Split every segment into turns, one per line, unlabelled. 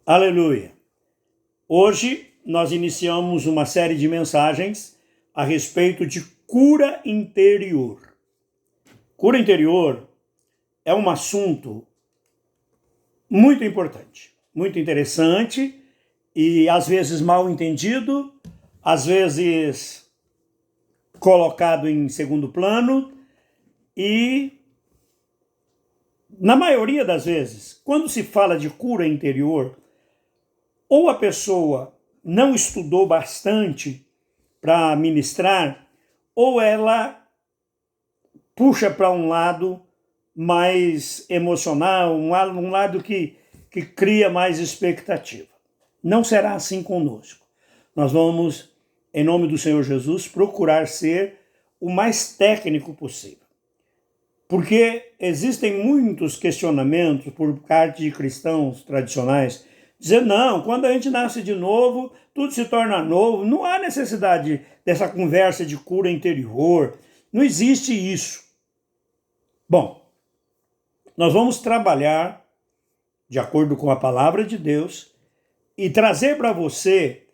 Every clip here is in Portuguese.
Aleluia! Hoje nós iniciamos uma série de mensagens a respeito de cura interior. Cura interior é um assunto muito importante, muito interessante e às vezes mal entendido, às vezes colocado em segundo plano e, na maioria das vezes, quando se fala de cura interior, ou a pessoa não estudou bastante para ministrar, ou ela puxa para um lado mais emocional, um lado que cria mais expectativa. Não será assim conosco. Nós vamos, em nome do Senhor Jesus, procurar ser o mais técnico possível. Porque existem muitos questionamentos por parte de cristãos tradicionais, dizendo, não, quando a gente nasce de novo, tudo se torna novo, não há necessidade dessa conversa de cura interior, não existe isso. Bom, nós vamos trabalhar de acordo com a palavra de Deus e trazer para você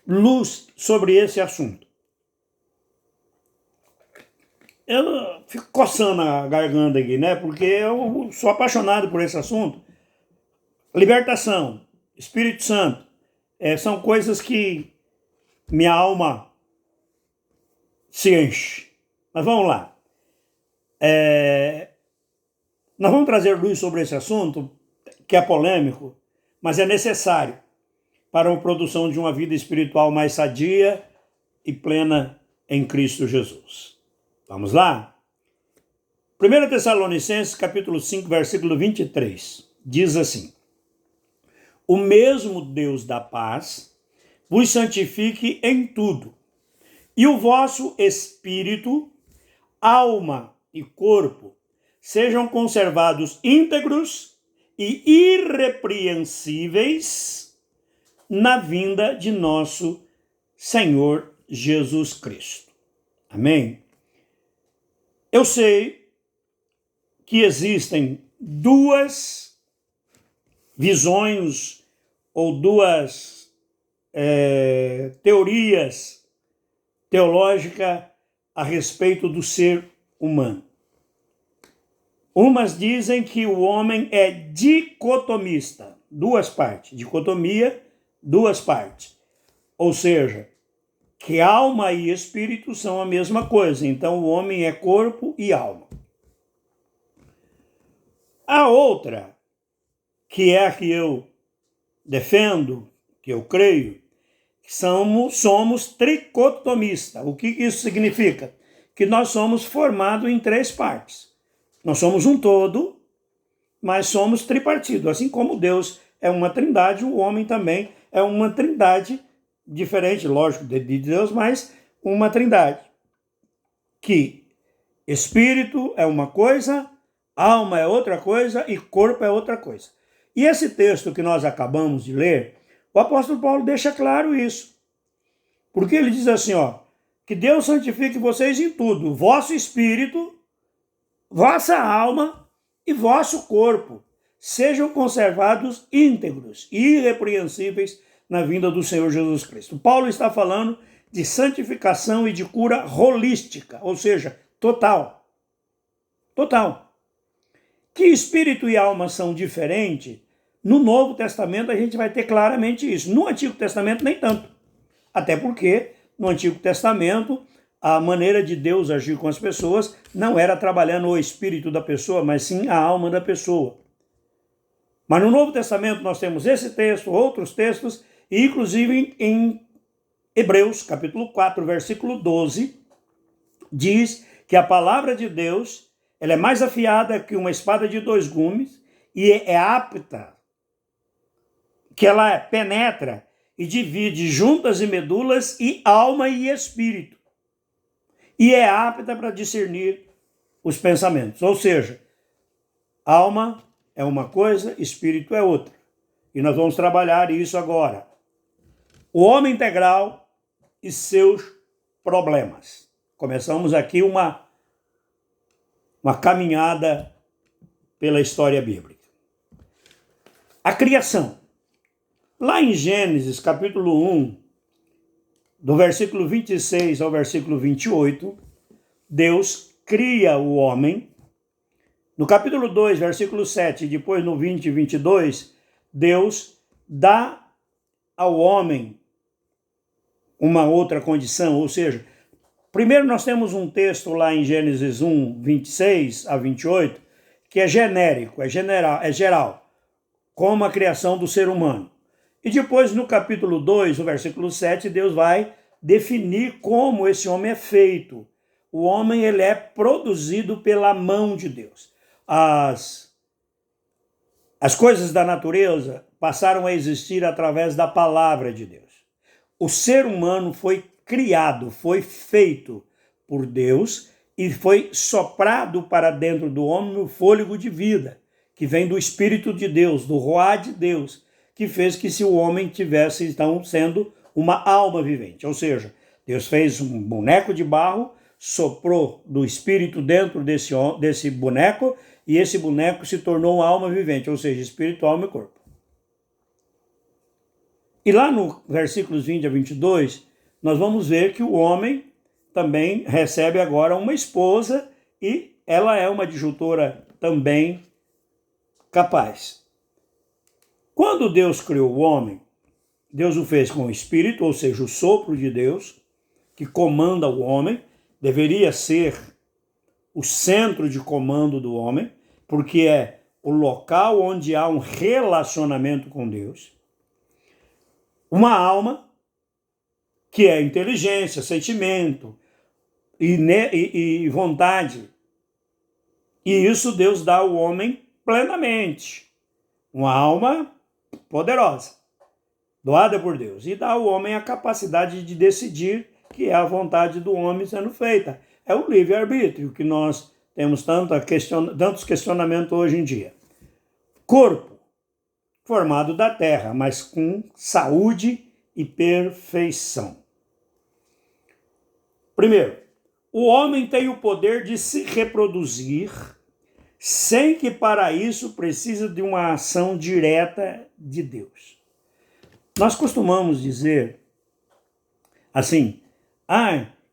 luz sobre esse assunto. Eu fico coçando a garganta aqui, né? Porque eu sou apaixonado por esse assunto. Libertação, Espírito Santo, são coisas que minha alma se enche. Mas vamos lá. Nós vamos trazer luz sobre esse assunto, que é polêmico, mas é necessário para a produção de uma vida espiritual mais sadia e plena em Cristo Jesus. Vamos lá? 1 Tessalonicenses, capítulo 5, versículo 23, diz assim: o mesmo Deus da paz vos santifique em tudo, e o vosso espírito, alma e corpo sejam conservados íntegros e irrepreensíveis na vinda de nosso Senhor Jesus Cristo. Amém? Eu sei que existem duas visões ou duas teorias teológicas a respeito do ser humano. Umas dizem que o homem é dicotomista, duas partes, dicotomia, duas partes. Ou seja, que alma e espírito são a mesma coisa, então o homem é corpo e alma. A outra, que é a que eu defendo, que eu creio, somos tricotomistas. O que isso significa? Que nós somos formados em três partes. Nós somos um todo, mas somos tripartido. Assim como Deus é uma trindade, o homem também é uma trindade diferente, lógico, de Deus, mas uma trindade. Que espírito é uma coisa, alma é outra coisa e corpo é outra coisa. E esse texto que nós acabamos de ler, o apóstolo Paulo deixa claro isso. Porque ele diz assim, que Deus santifique vocês em tudo, vosso espírito, vossa alma e vosso corpo sejam conservados íntegros e irrepreensíveis na vinda do Senhor Jesus Cristo. Paulo está falando de santificação e de cura holística, ou seja, total. Total. Que espírito e alma são diferentes, no Novo Testamento a gente vai ter claramente isso. No Antigo Testamento nem tanto. Até porque no Antigo Testamento a maneira de Deus agir com as pessoas não era trabalhando o espírito da pessoa, mas sim a alma da pessoa. Mas no Novo Testamento nós temos esse texto, outros textos, e inclusive em Hebreus, capítulo 4, versículo 12, diz que a palavra de Deus ela é mais afiada que uma espada de dois gumes e é apta, que ela penetra e divide juntas e medulas e alma e espírito. E é apta para discernir os pensamentos. Ou seja, alma é uma coisa, espírito é outra. E nós vamos trabalhar isso agora. O homem integral e seus problemas. Começamos aqui uma caminhada pela história bíblica. A criação. Lá em Gênesis, capítulo 1, do versículo 26 ao versículo 28, Deus cria o homem. No capítulo 2, versículo 7, e depois no 20 e 22, Deus dá ao homem uma outra condição, ou seja, primeiro nós temos um texto lá em Gênesis 1, 26 a 28, que é genérico, é geral, como a criação do ser humano. E depois no capítulo 2, no versículo 7, Deus vai definir como esse homem é feito. O homem, ele é produzido pela mão de Deus. As coisas da natureza passaram a existir através da palavra de Deus. O ser humano foi criado, foi feito por Deus e foi soprado para dentro do homem o fôlego de vida, que vem do Espírito de Deus, do Ruá de Deus, que fez que se o homem tivesse, então, sendo uma alma vivente. Ou seja, Deus fez um boneco de barro, soprou do Espírito dentro desse boneco, e esse boneco se tornou uma alma vivente, ou seja, espírito, alma e corpo. E lá no versículos 20 a 22, nós vamos ver que o homem também recebe agora uma esposa e ela é uma adjutora também capaz. Quando Deus criou o homem, Deus o fez com o Espírito, ou seja, o sopro de Deus, que comanda o homem, deveria ser o centro de comando do homem, porque é o local onde há um relacionamento com Deus. Uma alma, que é inteligência, sentimento e vontade. E isso Deus dá ao homem plenamente. Uma alma poderosa, doada por Deus. E dá ao homem a capacidade de decidir, que é a vontade do homem sendo feita. É o livre-arbítrio que nós temos tantos questionamentos hoje em dia. Corpo, formado da terra, mas com saúde e perfeição. Primeiro, o homem tem o poder de se reproduzir sem que para isso precise de uma ação direta de Deus. Nós costumamos dizer assim,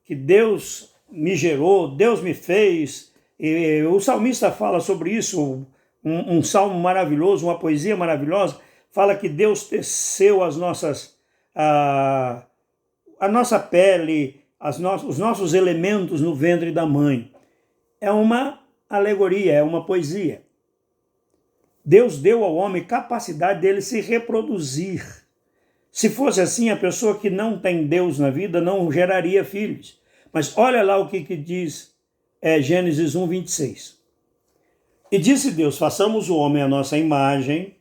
que Deus me gerou, Deus me fez. E o salmista fala sobre isso, um salmo maravilhoso, uma poesia maravilhosa, fala que Deus teceu a nossa pele, os nossos elementos no ventre da mãe. É uma alegoria, é uma poesia. Deus deu ao homem capacidade dele se reproduzir. Se fosse assim, a pessoa que não tem Deus na vida não geraria filhos. Mas olha lá o que diz Gênesis 1, 26. E disse Deus, façamos o homem à nossa imagem,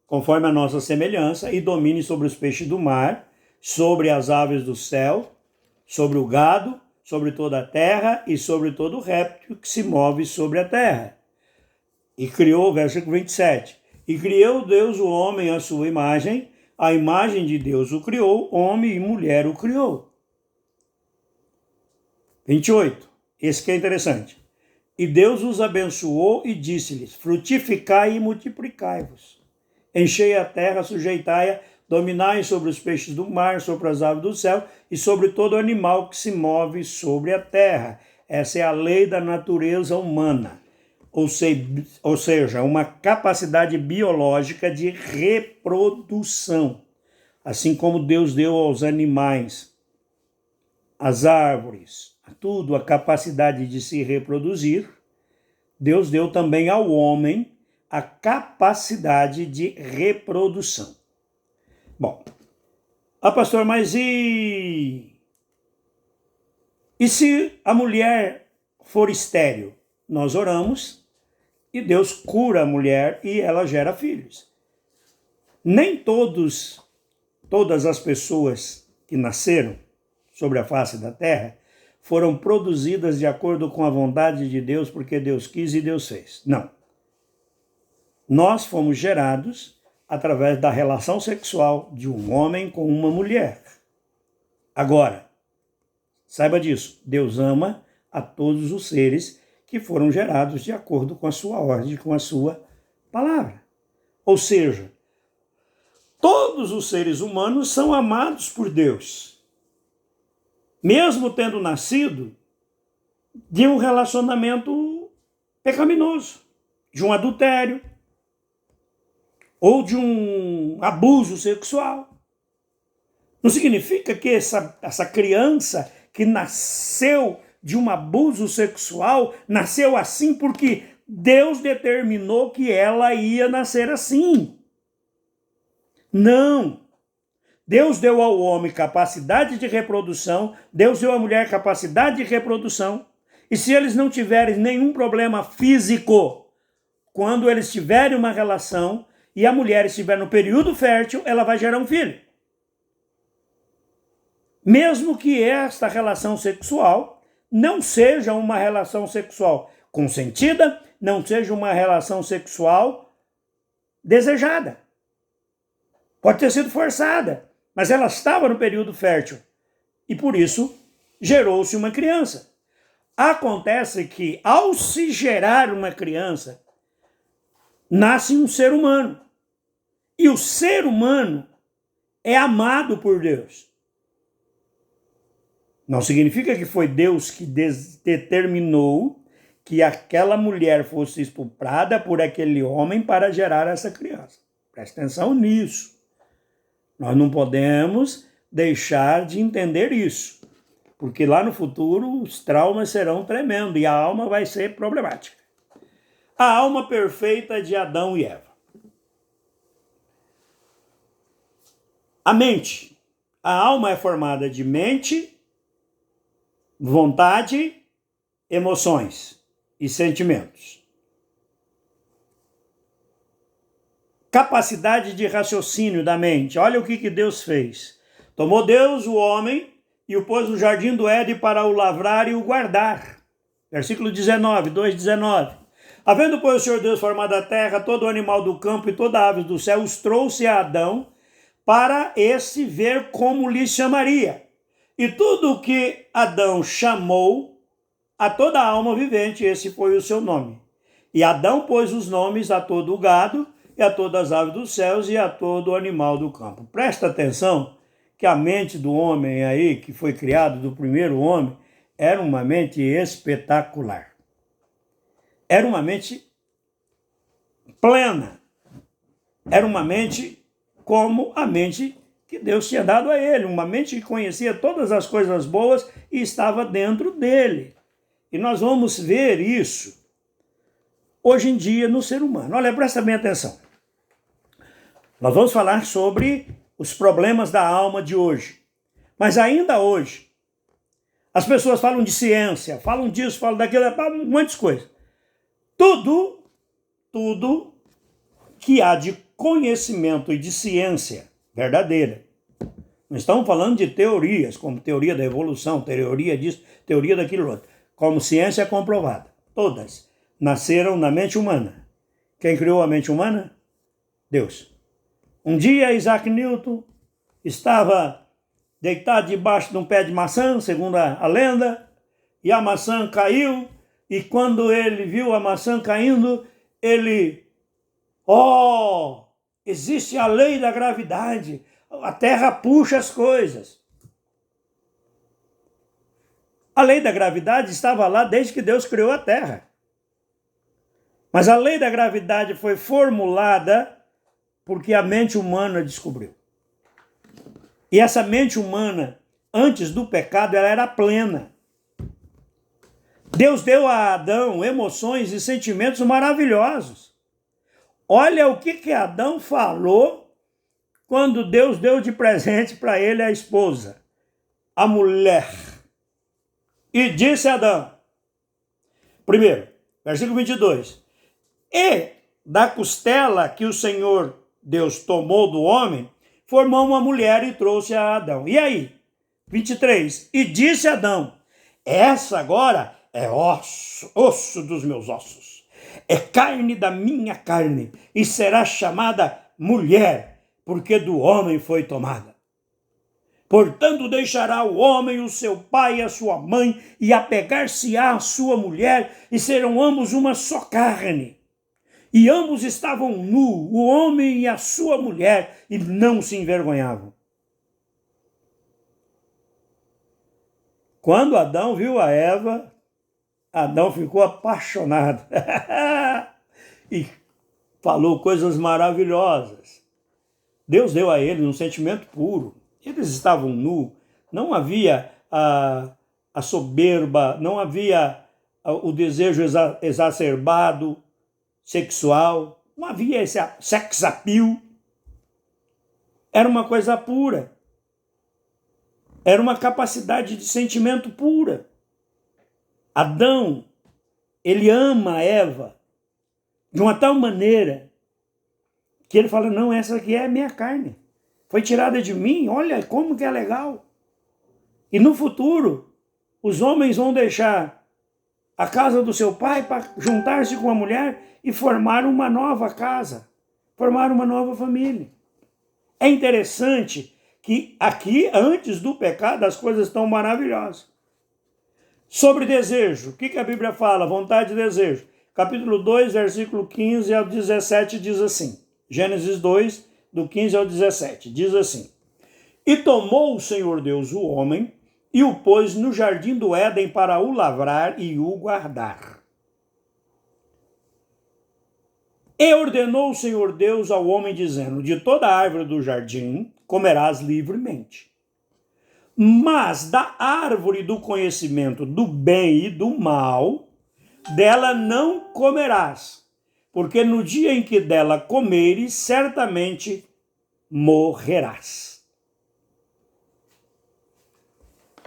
conforme a nossa semelhança, e domine sobre os peixes do mar, sobre as aves do céu, sobre o gado, sobre toda a terra e sobre todo o réptil que se move sobre a terra. E criou, versículo 27, e criou Deus o homem à sua imagem, a imagem de Deus o criou, homem e mulher o criou. 28, esse que é interessante. E Deus os abençoou e disse-lhes, frutificai e multiplicai-vos. Enchei a terra, sujeitai-a, dominai sobre os peixes do mar, sobre as aves do céu e sobre todo animal que se move sobre a terra. Essa é a lei da natureza humana. Ou seja, uma capacidade biológica de reprodução. Assim como Deus deu aos animais, às árvores, a tudo a capacidade de se reproduzir, Deus deu também ao homem a capacidade de reprodução. Bom, pastor, mas e se a mulher for estéril? Nós oramos e Deus cura a mulher e ela gera filhos. Nem todas as pessoas que nasceram sobre a face da terra foram produzidas de acordo com a vontade de Deus, porque Deus quis e Deus fez. Não. Nós fomos gerados através da relação sexual de um homem com uma mulher. Agora, saiba disso, Deus ama a todos os seres que foram gerados de acordo com a sua ordem, com a sua palavra. Ou seja, Todos os seres humanos são amados por Deus, mesmo tendo nascido de um relacionamento pecaminoso, de um adultério ou de um abuso sexual. Não significa que essa criança que nasceu de um abuso sexual nasceu assim porque Deus determinou que ela ia nascer assim. Não. Deus deu ao homem capacidade de reprodução, Deus deu à mulher capacidade de reprodução, e se eles não tiverem nenhum problema físico, quando eles tiverem uma relação e a mulher estiver no período fértil, ela vai gerar um filho. Mesmo que esta relação sexual não seja uma relação sexual consentida, não seja uma relação sexual desejada. Pode ter sido forçada, mas ela estava no período fértil e por isso gerou-se uma criança. Acontece que ao se gerar uma criança, nasce um ser humano. E o ser humano é amado por Deus. Não significa que foi Deus que determinou que aquela mulher fosse estuprada por aquele homem para gerar essa criança. Presta atenção nisso. Nós não podemos deixar de entender isso, porque lá no futuro os traumas serão tremendos e a alma vai ser problemática. A alma perfeita de Adão e Eva. A mente. A alma é formada de mente, vontade, emoções e sentimentos. Capacidade de raciocínio da mente. Olha o que Deus fez. Tomou Deus o homem e o pôs no jardim do Éden para o lavrar e o guardar. Versículo 19, 2:19. Havendo, pois, o Senhor Deus formado a terra, todo animal do campo e toda ave do céu, os trouxe a Adão para esse ver como lhe chamaria. E tudo o que Adão chamou a toda a alma vivente, esse foi o seu nome. E Adão pôs os nomes a todo o gado, e a todas as aves dos céus, e a todo o animal do campo. Presta atenção que a mente do homem aí, que foi criado do primeiro homem, era uma mente espetacular. Era uma mente plena. Era uma mente como a mente que Deus tinha dado a ele. Uma mente que conhecia todas as coisas boas e estava dentro dele. E nós vamos ver isso hoje em dia no ser humano. Olha, presta bem atenção. Nós vamos falar sobre os problemas da alma de hoje. Mas ainda hoje, as pessoas falam de ciência, falam disso, falam daquilo, falam um monte de coisa. Tudo que há de conhecimento e de ciência verdadeira. Não estamos falando de teorias, como teoria da evolução, teoria disso, teoria daquilo outro. Como ciência comprovada. Todas nasceram na mente humana. Quem criou a mente humana? Deus. Um dia Isaac Newton estava deitado debaixo de um pé de maçã, segundo a lenda, e a maçã caiu, e quando ele viu a maçã caindo, ele, existe a lei da gravidade, a Terra puxa as coisas. A lei da gravidade estava lá desde que Deus criou a Terra. Mas a lei da gravidade foi formulada porque a mente humana descobriu. E essa mente humana, antes do pecado, ela era plena. Deus deu a Adão emoções e sentimentos maravilhosos. Olha o que Adão falou quando Deus deu de presente para ele a esposa, a mulher. E disse a Adão, primeiro, versículo 22, e da costela que o Senhor Deus tomou do homem, formou uma mulher e trouxe a Adão. E aí? 23. E disse Adão, essa agora é osso dos meus ossos, é carne da minha carne, e será chamada mulher, porque do homem foi tomada. Portanto, deixará o homem o seu pai e a sua mãe, e apegar-se-á a sua mulher, e serão ambos uma só carne. E ambos estavam nus, o homem e a sua mulher, e não se envergonhavam. Quando Adão viu a Eva, Adão ficou apaixonado e falou coisas maravilhosas. Deus deu a ele um sentimento puro. Eles estavam nus, não havia a soberba, não havia o desejo exacerbado sexual, não havia esse sex appeal. Era uma coisa pura. Era uma capacidade de sentimento pura. Adão, ele ama Eva de uma tal maneira que ele fala, não, essa aqui é a minha carne. Foi tirada de mim, olha como que é legal. E no futuro, os homens vão deixar a casa do seu pai para juntar-se com a mulher e formar uma nova casa, formar uma nova família. É interessante que aqui, antes do pecado, as coisas estão maravilhosas. Sobre desejo, o que a Bíblia fala? Vontade e desejo. Capítulo 2, versículo 15 ao 17 diz assim. Gênesis 2, do 15 ao 17, diz assim. E tomou o Senhor Deus o homem e o pôs no jardim do Éden para o lavrar e o guardar. E ordenou o Senhor Deus ao homem, dizendo, de toda a árvore do jardim comerás livremente. Mas da árvore do conhecimento do bem e do mal, dela não comerás, porque no dia em que dela comeres, certamente morrerás.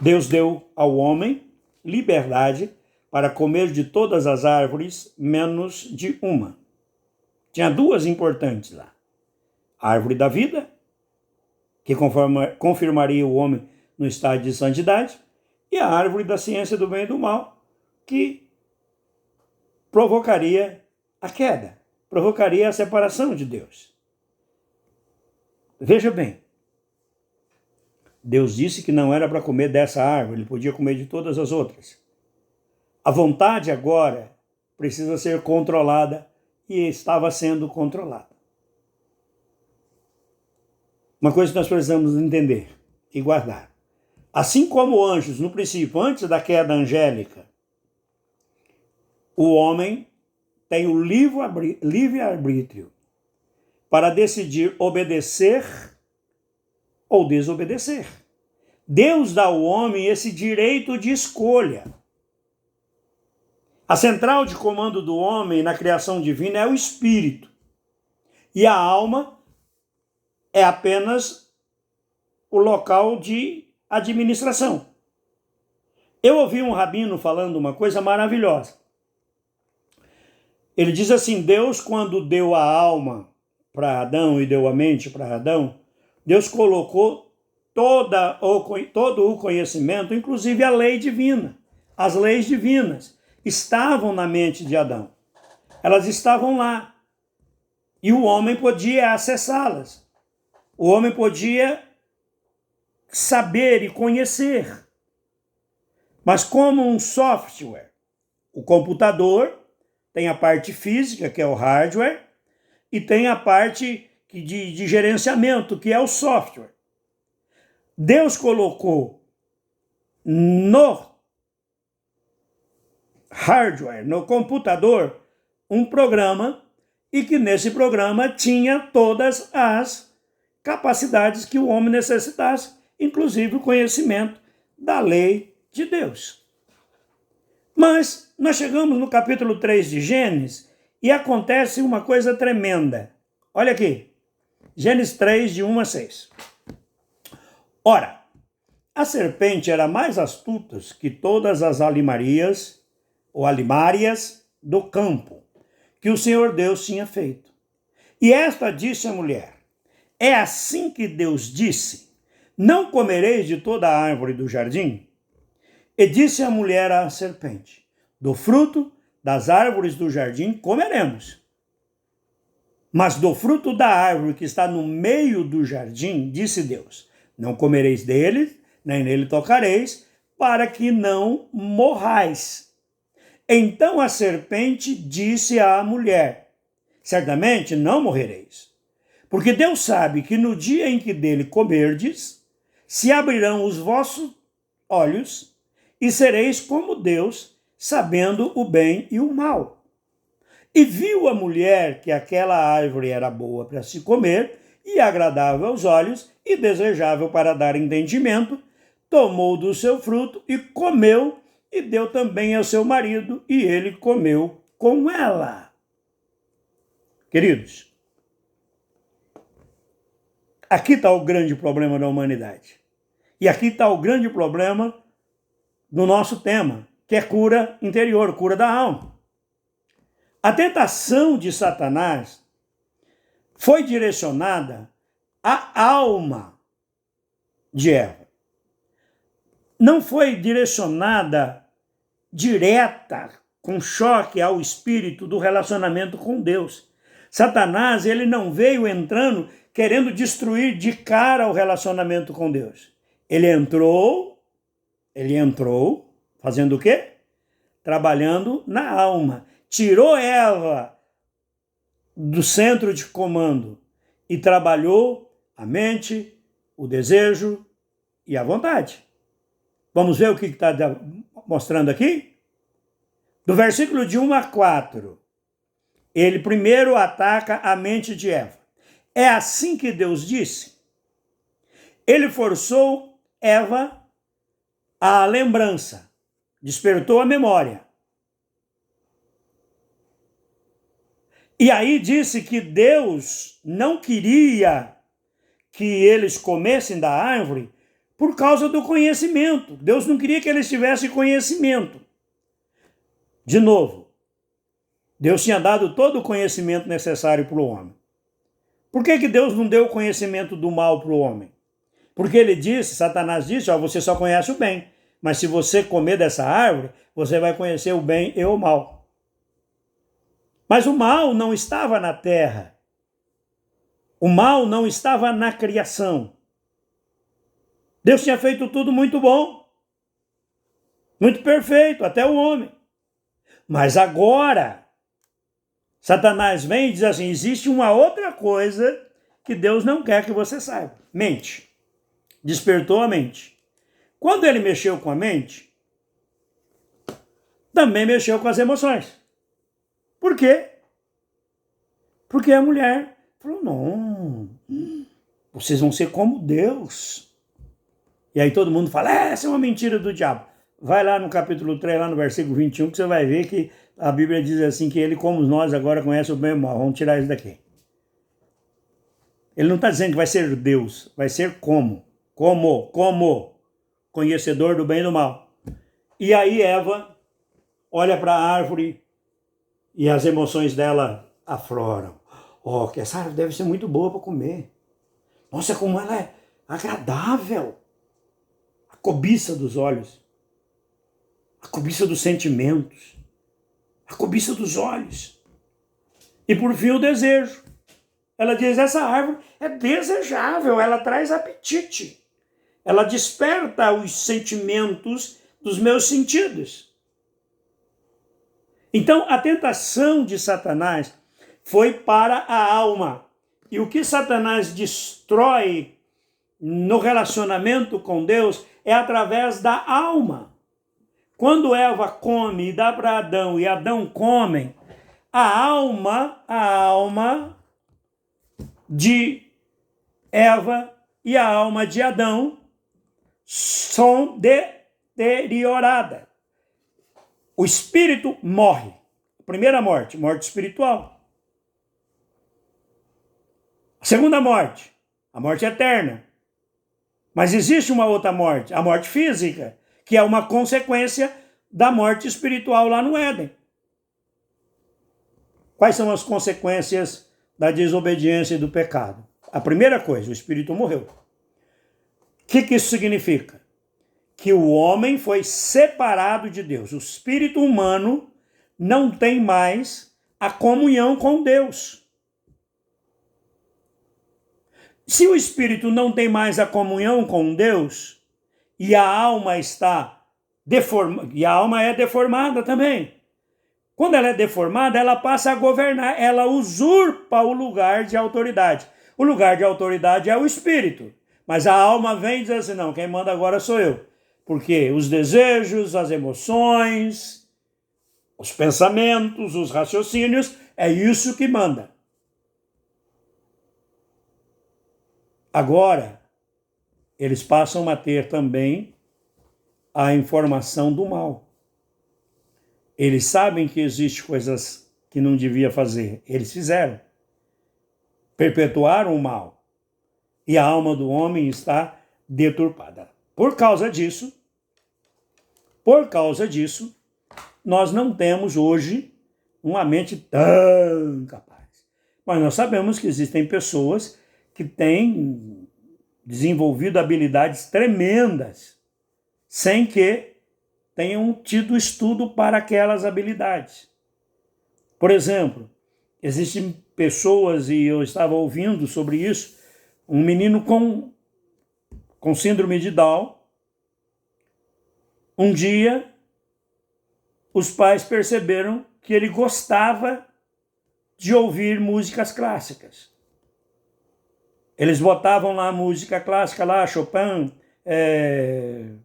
Deus deu ao homem liberdade para comer de todas as árvores, menos de uma. Tinha duas importantes lá. A árvore da vida, que confirmaria o homem no estado de santidade, e a árvore da ciência do bem e do mal, que provocaria a queda, provocaria a separação de Deus. Veja bem, Deus disse que não era para comer dessa árvore, ele podia comer de todas as outras. A vontade agora precisa ser controlada e estava sendo controlada. Uma coisa que nós precisamos entender e guardar. Assim como anjos, no princípio, antes da queda angélica, o homem tem o livre-arbítrio para decidir obedecer ou desobedecer. Deus dá ao homem esse direito de escolha. A central de comando do homem na criação divina é o espírito. E a alma é apenas o local de administração. Eu ouvi um rabino falando uma coisa maravilhosa. Ele diz assim, Deus, quando deu a alma para Adão e deu a mente para Adão, Deus colocou todo o conhecimento, inclusive a lei divina. As leis divinas estavam na mente de Adão. Elas estavam lá. E o homem podia acessá-las. O homem podia saber e conhecer. Mas como um software, o computador tem a parte física, que é o hardware, e tem a parte de gerenciamento, que é o software. Deus colocou no hardware, no computador, um programa, e que nesse programa tinha todas as capacidades que o homem necessitasse, inclusive o conhecimento da lei de Deus. Mas nós chegamos no capítulo 3 de Gênesis e acontece uma coisa tremenda. Olha aqui, Gênesis 3, de 1 a 6. Ora, a serpente era mais astuta que todas as alimárias do campo que o Senhor Deus tinha feito. E esta disse à mulher, é assim que Deus disse, não comereis de toda a árvore do jardim? E disse a mulher à serpente, do fruto das árvores do jardim comeremos. Mas do fruto da árvore que está no meio do jardim, disse Deus, não comereis dele, nem nele tocareis, para que não morrais. Então a serpente disse à mulher, certamente não morrereis. Porque Deus sabe que no dia em que dele comerdes, se abrirão os vossos olhos e sereis como Deus, sabendo o bem e o mal. E viu a mulher que aquela árvore era boa para se comer e agradável aos olhos e desejável para dar entendimento, tomou do seu fruto e comeu e deu também ao seu marido e ele comeu com ela. Queridos, aqui está o grande problema da humanidade. E aqui está o grande problema do nosso tema, que é cura interior, cura da alma. A tentação de Satanás foi direcionada à alma de Eva. Não foi direcionada direta, com choque ao espírito do relacionamento com Deus. Satanás, ele não veio entrando querendo destruir de cara o relacionamento com Deus. Ele entrou fazendo o quê? Trabalhando na alma. Tirou Eva do centro de comando e trabalhou a mente, o desejo e a vontade. Vamos ver o que está mostrando aqui? Do versículo de 1 a 4, ele primeiro ataca a mente de Eva. É assim que Deus disse. Ele forçou Eva à lembrança, despertou a memória. E aí disse que Deus não queria que eles comessem da árvore por causa do conhecimento. Deus não queria que eles tivessem conhecimento. De novo, Deus tinha dado todo o conhecimento necessário para o homem. Por que Deus não deu o conhecimento do mal para o homem? Porque ele disse, Satanás disse, você só conhece o bem, mas se você comer dessa árvore, você vai conhecer o bem e o mal. Mas o mal não estava na terra. O mal não estava na criação. Deus tinha feito tudo muito bom, muito perfeito, até o homem. Mas agora, Satanás vem e diz assim, existe uma outra coisa que Deus não quer que você saiba. Mente. Despertou a mente. Quando ele mexeu com a mente, também mexeu com as emoções. Por quê? Porque a mulher falou, não, vocês vão ser como Deus. E aí todo mundo fala, essa é uma mentira do diabo. Vai lá no capítulo 3, lá no versículo 21, que você vai ver que a Bíblia diz assim, que ele, como nós, agora conhece o bem e o mal. Vamos tirar isso daqui. Ele não está dizendo que vai ser Deus, vai ser como conhecedor do bem e do mal. E aí Eva olha para a árvore e as emoções dela afloram. Que essa árvore deve ser muito boa para comer. Nossa, como ela é agradável. A cobiça dos olhos. A cobiça dos sentimentos. A cobiça dos olhos. E por fim o desejo. Ela diz, essa árvore é desejável, ela traz apetite. Ela desperta os sentimentos dos meus sentidos. Então, a tentação de Satanás foi para a alma. E o que Satanás destrói no relacionamento com Deus é através da alma. Quando Eva come e dá para Adão e Adão come, a alma de Eva e a alma de Adão são deterioradas. O espírito morre. Primeira morte, morte espiritual. A segunda morte, a morte eterna. Mas existe uma outra morte, a morte física, que é uma consequência da morte espiritual lá no Éden. Quais são as consequências da desobediência e do pecado? A primeira coisa, o espírito morreu. O que isso significa? Que o homem foi separado de Deus. O espírito humano não tem mais a comunhão com Deus. Se o espírito não tem mais a comunhão com Deus, e a alma está deformada, e a alma é deformada também. Quando ela é deformada, ela passa a governar, ela usurpa o lugar de autoridade. O lugar de autoridade é o espírito, mas a alma vem e diz assim, não, quem manda agora sou eu. Porque os desejos, as emoções, os pensamentos, os raciocínios, é isso que manda. Agora, eles passam a ter também a informação do mal. Eles sabem que existem coisas que não devia fazer. Eles fizeram. Perpetuaram o mal. E a alma do homem está deturpada. Por causa disso, nós não temos hoje uma mente tão capaz. Mas nós sabemos que existem pessoas que têm desenvolvido habilidades tremendas, sem que tenham tido estudo para aquelas habilidades. Por exemplo, existem pessoas, e eu estava ouvindo sobre isso, um menino com síndrome de Down. Um dia, os pais perceberam que ele gostava de ouvir músicas clássicas. Eles botavam lá a música clássica, lá, Chopin,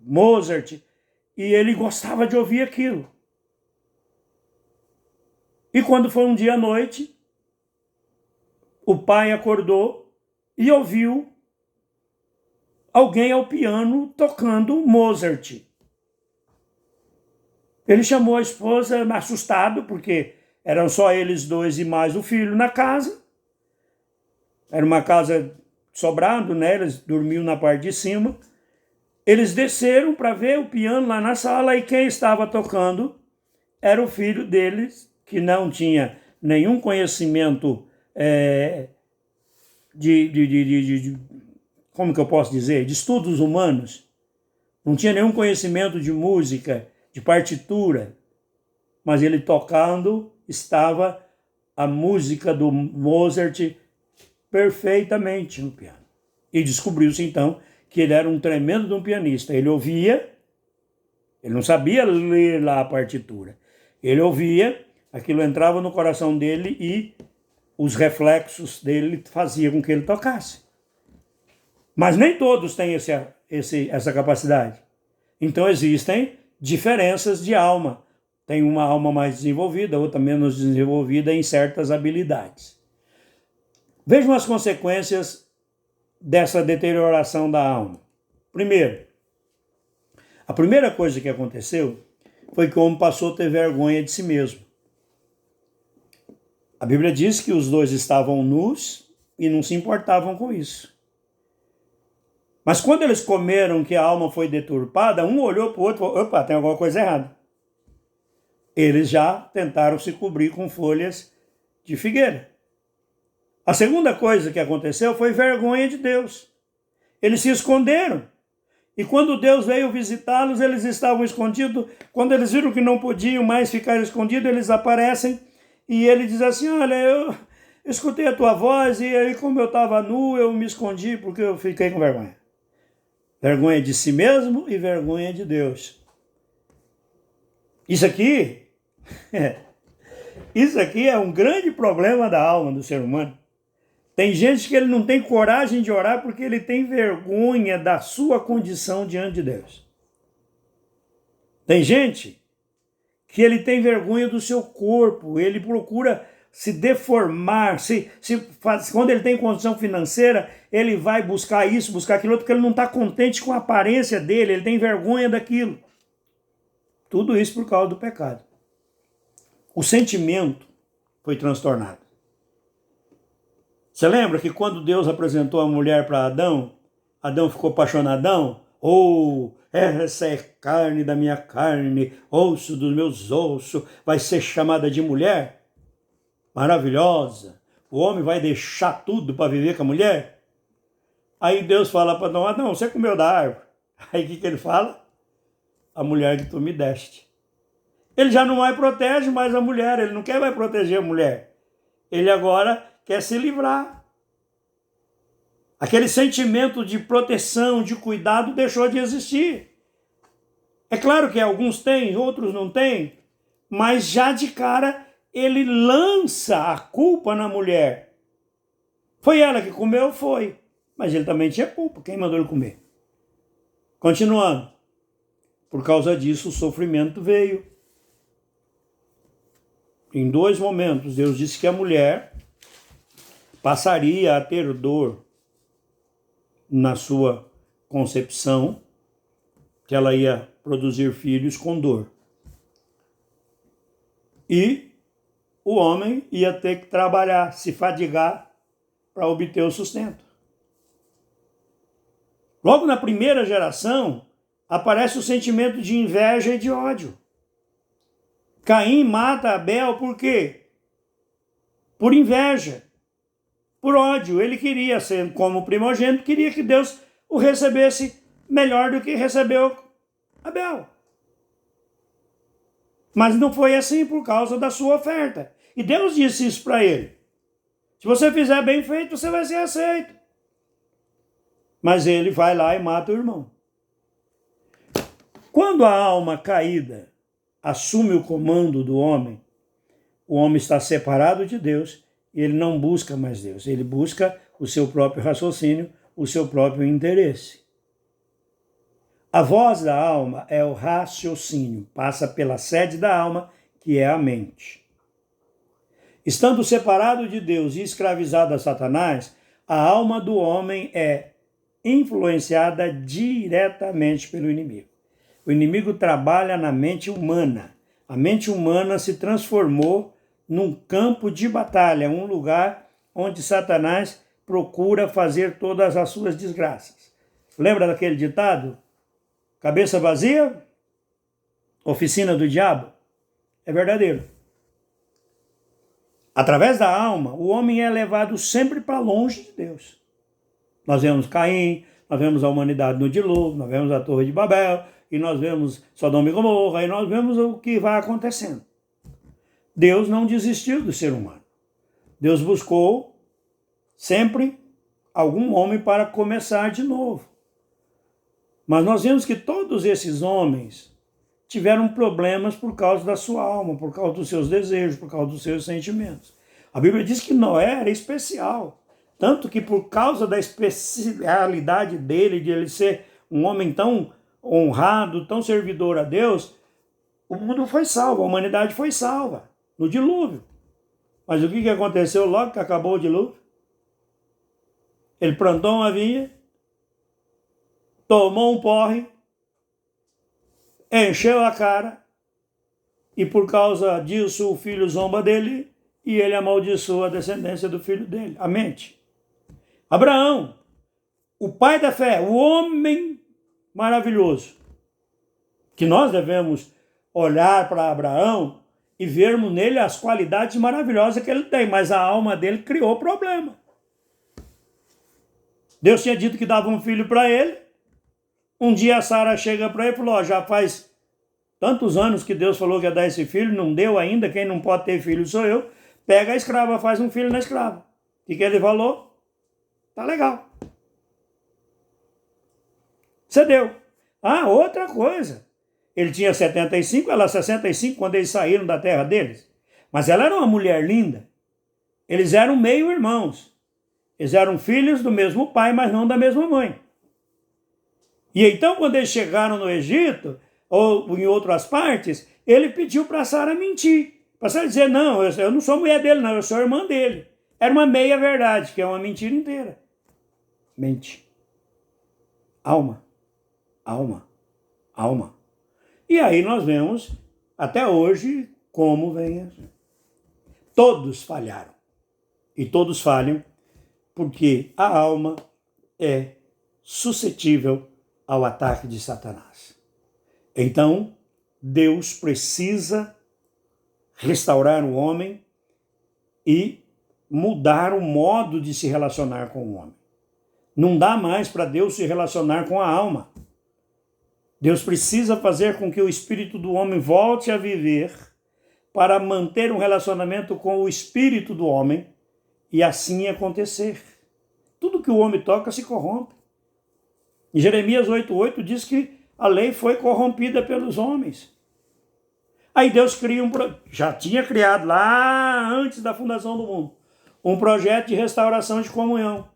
Mozart, e ele gostava de ouvir aquilo. E quando foi um dia à noite, o pai acordou e ouviu alguém ao piano tocando Mozart. Ele chamou a esposa, assustado, porque eram só eles dois e mais o filho na casa. Era uma casa sobrado, né? Eles dormiam na parte de cima. Eles desceram para ver o piano lá na sala e quem estava tocando era o filho deles, que não tinha nenhum conhecimento como que eu posso dizer? De estudos humanos. Não tinha nenhum conhecimento de música, de partitura. Mas ele tocando, estava a música do Mozart perfeitamente no piano. E descobriu-se então que ele era um tremendo de um pianista. Ele ouvia, ele não sabia ler lá a partitura. Ele ouvia, aquilo entrava no coração dele e os reflexos dele faziam com que ele tocasse. Mas nem todos têm essa capacidade. Então existem diferenças de alma. Tem uma alma mais desenvolvida, outra menos desenvolvida em certas habilidades. Vejam as consequências dessa deterioração da alma. Primeiro, a primeira coisa que aconteceu foi que o homem passou a ter vergonha de si mesmo. A Bíblia diz que os dois estavam nus e não se importavam com isso. Mas quando eles comeram que a alma foi deturpada, um olhou para o outro e falou, opa, tem alguma coisa errada. Eles já tentaram se cobrir com folhas de figueira. A segunda coisa que aconteceu foi vergonha de Deus. Eles se esconderam. E quando Deus veio visitá-los, eles estavam escondidos. Quando eles viram que não podiam mais ficar escondidos, eles aparecem e ele diz assim, olha, eu escutei a tua voz e aí como eu estava nu, eu me escondi porque eu fiquei com vergonha. Vergonha de si mesmo e vergonha de Deus. Isso aqui é um grande problema da alma do ser humano. Tem gente que ele não tem coragem de orar porque ele tem vergonha da sua condição diante de Deus. Tem gente que ele tem vergonha do seu corpo, ele procura se deformar, quando ele tem condição financeira, ele vai buscar isso, buscar aquilo outro, porque ele não está contente com a aparência dele, ele tem vergonha daquilo. Tudo isso por causa do pecado. O sentimento foi transtornado. Você lembra que quando Deus apresentou a mulher para Adão, Adão ficou apaixonadão? Essa é carne da minha carne, osso dos meus ossos, vai ser chamada de mulher? Maravilhosa. O homem vai deixar tudo para viver com a mulher? Aí Deus fala para Adão, Adão, você comeu da árvore. Aí o que ele fala? A mulher que tu me deste. Ele já não mais protege mais a mulher, ele não quer mais proteger a mulher. Ele agora quer se livrar. Aquele sentimento de proteção, de cuidado, deixou de existir. É claro que alguns têm, outros não têm, mas já de cara ele lança a culpa na mulher. Foi ela que comeu? Foi. Mas ele também tinha culpa. Quem mandou ele comer? Continuando. Por causa disso, o sofrimento veio. Em 2 momentos, Deus disse que a mulher passaria a ter dor na sua concepção, que ela ia produzir filhos com dor. E o homem ia ter que trabalhar, se fadigar para obter o sustento. Logo na primeira geração, aparece o sentimento de inveja e de ódio. Caim mata Abel por quê? Por inveja, por ódio. Ele queria ser como primogênito, queria que Deus o recebesse melhor do que recebeu Abel. Mas não foi assim por causa da sua oferta. E Deus disse isso para ele. Se você fizer bem feito, você vai ser aceito. Mas ele vai lá e mata o irmão. Quando a alma caída assume o comando do homem, o homem está separado de Deus e ele não busca mais Deus. Ele busca o seu próprio raciocínio, o seu próprio interesse. A voz da alma é o raciocínio, passa pela sede da alma, que é a mente. Estando separado de Deus e escravizado a Satanás, a alma do homem é influenciada diretamente pelo inimigo. O inimigo trabalha na mente humana. A mente humana se transformou num campo de batalha, um lugar onde Satanás procura fazer todas as suas desgraças. Lembra daquele ditado? Cabeça vazia, oficina do diabo? É verdadeiro. Através da alma, o homem é levado sempre para longe de Deus. Nós vemos Caim, nós vemos a humanidade no dilúvio, nós vemos a Torre de Babel, e nós vemos Sodoma e Gomorra, e nós vemos o que vai acontecendo. Deus não desistiu do ser humano. Deus buscou sempre algum homem para começar de novo. Mas nós vemos que todos esses homens tiveram problemas por causa da sua alma, por causa dos seus desejos, por causa dos seus sentimentos. A Bíblia diz que Noé era especial, tanto que por causa da especialidade dele, de ele ser um homem tão honrado, tão servidor a Deus, o mundo foi salvo, a humanidade foi salva no dilúvio. Mas o que aconteceu logo que acabou o dilúvio? Ele plantou uma vinha, tomou um porre, encheu a cara, e por causa disso o filho zomba dele, e ele amaldiçoa a descendência do filho dele, a mente. Abraão, o pai da fé, o homem maravilhoso, que nós devemos olhar para Abraão e vermos nele as qualidades maravilhosas que ele tem, mas a alma dele criou problema. Deus tinha dito que dava um filho para ele. Um dia a Sara chega para ele e falou, já faz tantos anos que Deus falou que ia dar esse filho, não deu ainda, quem não pode ter filho sou eu. Pega a escrava, faz um filho na escrava. O que ele falou? Tá legal. Cedeu. Ah, outra coisa. Ele tinha 75, ela 65, quando eles saíram da terra deles. Mas ela era uma mulher linda. Eles eram meio irmãos. Eles eram filhos do mesmo pai, mas não da mesma mãe. E então, quando eles chegaram no Egito, ou em outras partes, ele pediu para Sara mentir. Para Sara dizer, não, eu não sou mulher dele, não, eu sou irmã dele. Era uma meia-verdade, que é uma mentira inteira. Mente. Alma. Alma. Alma. E aí nós vemos, até hoje, como vem. Todos falharam. E todos falham porque a alma é suscetível ao ataque de Satanás. Então, Deus precisa restaurar o homem e mudar o modo de se relacionar com o homem. Não dá mais para Deus se relacionar com a alma. Deus precisa fazer com que o espírito do homem volte a viver para manter um relacionamento com o espírito do homem e assim acontecer. Tudo que o homem toca se corrompe. Em Jeremias 8,8 diz que a lei foi corrompida pelos homens. Aí Deus já tinha criado lá antes da fundação do mundo, um projeto de restauração de comunhão.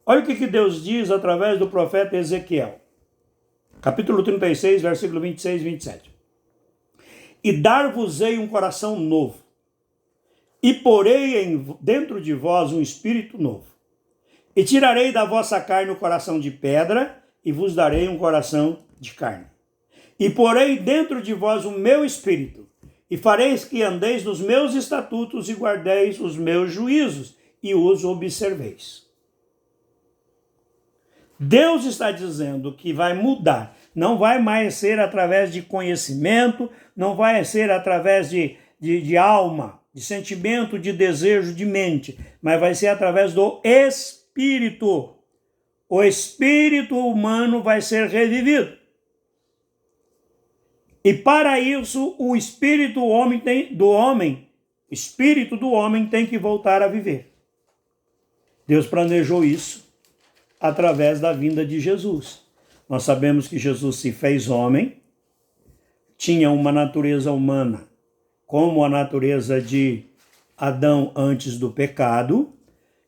Olha o que Deus diz através do profeta Ezequiel. Capítulo 36, versículo 26 e 27. E dar-vos-ei um coração novo, e porei dentro de vós um espírito novo. E tirarei da vossa carne o coração de pedra, e vos darei um coração de carne. E porei dentro de vós o meu espírito, e fareis que andeis nos meus estatutos e guardeis os meus juízos, e os observeis. Deus está dizendo que vai mudar. Não vai mais ser através de conhecimento, não vai ser através de alma, de sentimento, de desejo, de mente, mas vai ser através do Espírito. O espírito humano vai ser revivido. E para isso, o espírito do homem tem que voltar a viver. Deus planejou isso através da vinda de Jesus. Nós sabemos que Jesus se fez homem, tinha uma natureza humana, como a natureza de Adão antes do pecado,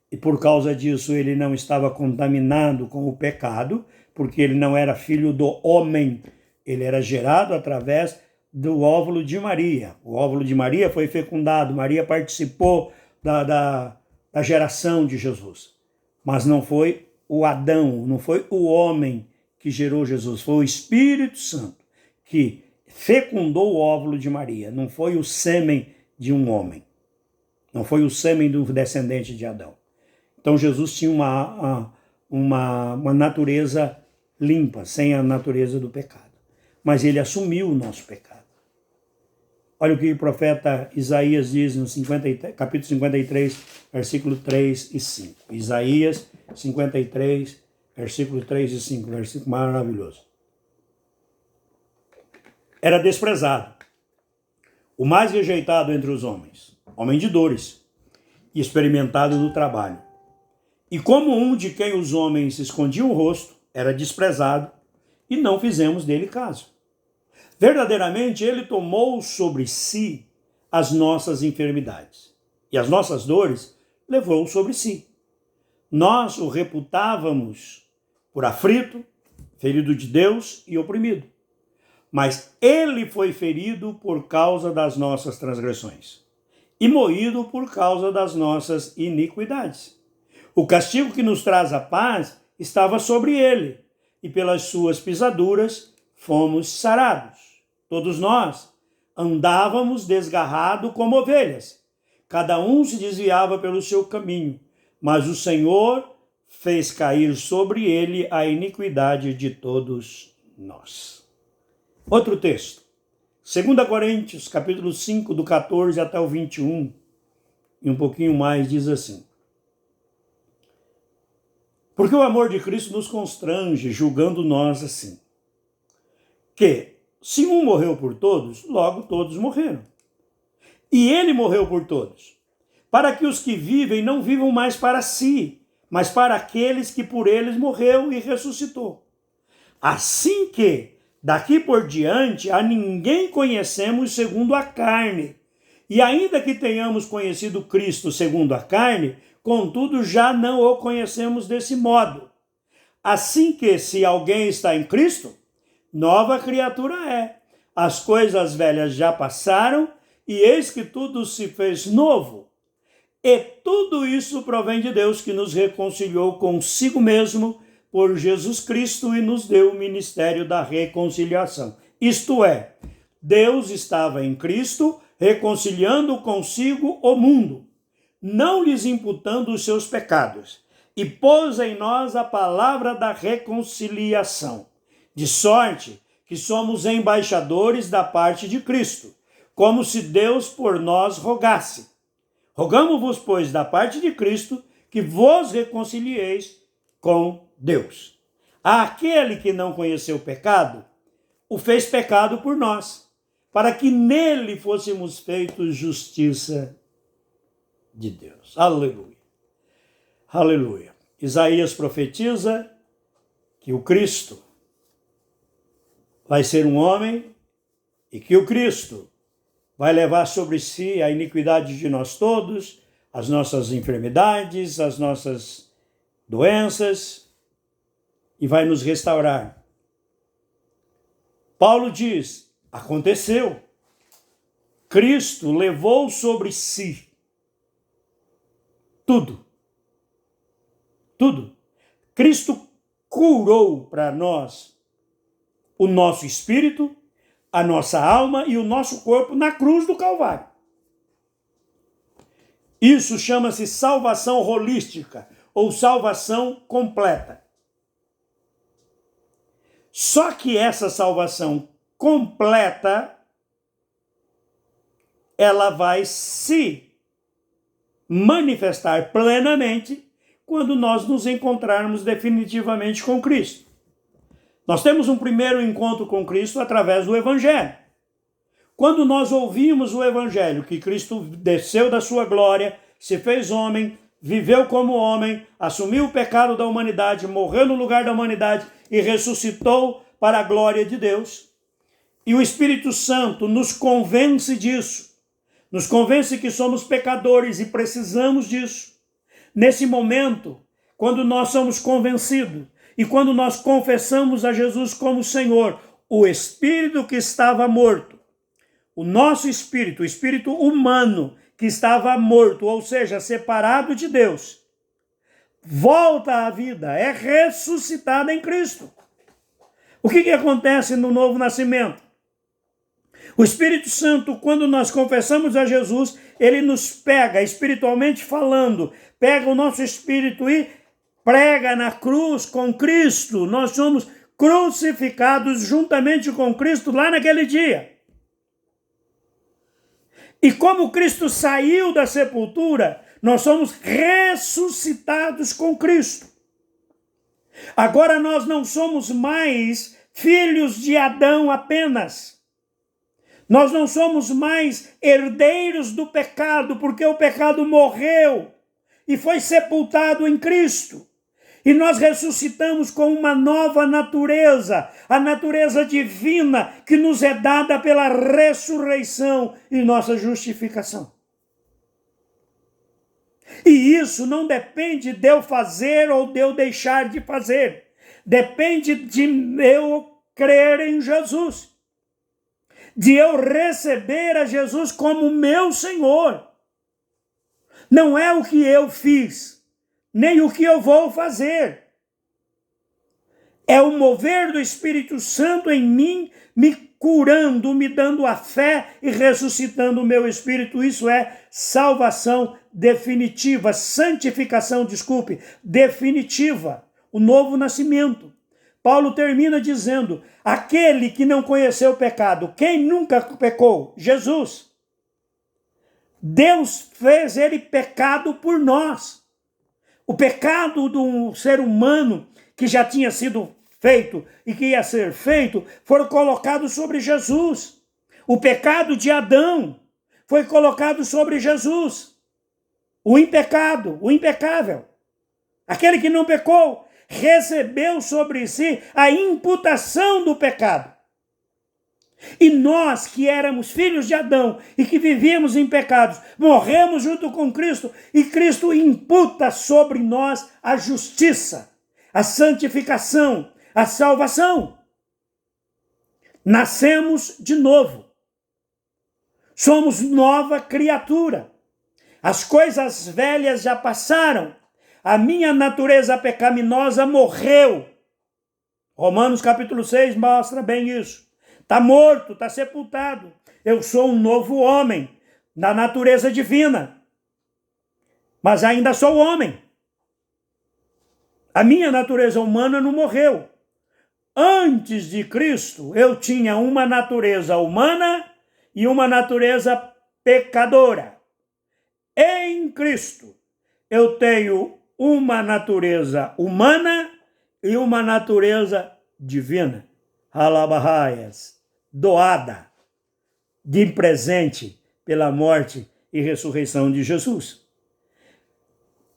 e por causa disso ele não estava contaminado com o pecado, porque ele não era filho do homem, ele era gerado através do óvulo de Maria. O óvulo de Maria foi fecundado, Maria participou da geração de Jesus, mas não foi o Adão, não foi o homem que gerou Jesus, foi o Espírito Santo que fecundou o óvulo de Maria, não foi o sêmen de um homem, não foi o sêmen do descendente de Adão. Então Jesus tinha uma natureza limpa, sem a natureza do pecado, mas ele assumiu o nosso pecado. Olha o que o profeta Isaías diz no capítulo 53, versículo 3 e 5. Isaías 53, versículo 3 e 5, versículo maravilhoso. Era desprezado, o mais rejeitado entre os homens, homem de dores e experimentado no trabalho. E como um de quem os homens escondiam o rosto, era desprezado e não fizemos dele caso. Verdadeiramente, ele tomou sobre si as nossas enfermidades e as nossas dores levou sobre si. Nós o reputávamos por aflito, ferido de Deus e oprimido. Mas ele foi ferido por causa das nossas transgressões e moído por causa das nossas iniquidades. O castigo que nos traz a paz estava sobre ele, e pelas suas pisaduras fomos sarados. Todos nós andávamos desgarrados como ovelhas. Cada um se desviava pelo seu caminho, mas o Senhor fez cair sobre ele a iniquidade de todos nós. Outro texto, 2 Coríntios, capítulo 5, do 14 até o 21, e um pouquinho mais, diz assim: porque o amor de Cristo nos constrange, julgando nós assim, que se um morreu por todos, logo todos morreram. E ele morreu por todos, para que os que vivem não vivam mais para si, mas para aqueles que por eles morreu e ressuscitou. Assim que, daqui por diante, a ninguém conhecemos segundo a carne. E ainda que tenhamos conhecido Cristo segundo a carne, contudo já não o conhecemos desse modo. Assim que, se alguém está em Cristo, nova criatura é. As coisas velhas já passaram, e eis que tudo se fez novo. E tudo isso provém de Deus, que nos reconciliou consigo mesmo por Jesus Cristo e nos deu o ministério da reconciliação. Isto é, Deus estava em Cristo, reconciliando consigo o mundo, não lhes imputando os seus pecados, e pôs em nós a palavra da reconciliação, de sorte que somos embaixadores da parte de Cristo, como se Deus por nós rogasse. Rogamo-vos, pois, da parte de Cristo, que vos reconcilieis com Deus. Aquele que não conheceu o pecado, o fez pecado por nós, para que nele fôssemos feitos justiça de Deus. Aleluia. Aleluia. Isaías profetiza que o Cristo vai ser um homem e que o Cristo vai levar sobre si a iniquidade de nós todos, as nossas enfermidades, as nossas doenças, e vai nos restaurar. Paulo diz, aconteceu. Cristo levou sobre si tudo. Tudo. Cristo curou para nós o nosso espírito, a nossa alma e o nosso corpo na cruz do Calvário. Isso chama-se salvação holística ou salvação completa. Só que essa salvação completa, ela vai se manifestar plenamente quando nós nos encontrarmos definitivamente com Cristo. Nós temos um primeiro encontro com Cristo através do Evangelho. Quando nós ouvimos o Evangelho, que Cristo desceu da sua glória, se fez homem, viveu como homem, assumiu o pecado da humanidade, morreu no lugar da humanidade e ressuscitou para a glória de Deus. E o Espírito Santo nos convence disso. Nos convence que somos pecadores e precisamos disso. Nesse momento, quando nós somos convencidos e quando nós confessamos a Jesus como Senhor, o Espírito que estava morto, o nosso espírito, o espírito humano que estava morto, ou seja, separado de Deus, volta à vida, é ressuscitado em Cristo. O que acontece no novo nascimento? O Espírito Santo, quando nós confessamos a Jesus, ele nos pega, espiritualmente falando, pega o nosso espírito e prega na cruz com Cristo. Nós somos crucificados juntamente com Cristo lá naquele dia. E como Cristo saiu da sepultura, nós somos ressuscitados com Cristo. Agora nós não somos mais filhos de Adão apenas. Nós não somos mais herdeiros do pecado, porque o pecado morreu e foi sepultado em Cristo. E nós ressuscitamos com uma nova natureza, a natureza divina que nos é dada pela ressurreição e nossa justificação. E isso não depende de eu fazer ou de eu deixar de fazer. Depende de eu crer em Jesus. De eu receber a Jesus como meu Senhor. Não é o que eu fiz, nem o que eu vou fazer. É o mover do Espírito Santo em mim, me curando, me dando a fé e ressuscitando o meu espírito. Isso é salvação definitiva, santificação, definitiva, o novo nascimento. Paulo termina dizendo, aquele que não conheceu o pecado, quem nunca pecou? Jesus. Deus fez ele pecado por nós. O pecado do ser humano que já tinha sido feito e que ia ser feito, foram colocados sobre Jesus. O pecado de Adão foi colocado sobre Jesus. O impecado, o impecável. Aquele que não pecou, recebeu sobre si a imputação do pecado. E nós que éramos filhos de Adão e que vivíamos em pecados, morremos junto com Cristo e Cristo imputa sobre nós a justiça, a santificação, a salvação. Nascemos de novo. Somos nova criatura. As coisas velhas já passaram. A minha natureza pecaminosa morreu. Romanos capítulo 6 mostra bem isso. Está morto, está sepultado. Eu sou um novo homem, na natureza divina. Mas ainda sou homem. A minha natureza humana não morreu. Antes de Cristo, eu tinha uma natureza humana e uma natureza pecadora. Em Cristo, eu tenho uma natureza humana e uma natureza divina. Alabahaias, doada de presente pela morte e ressurreição de Jesus.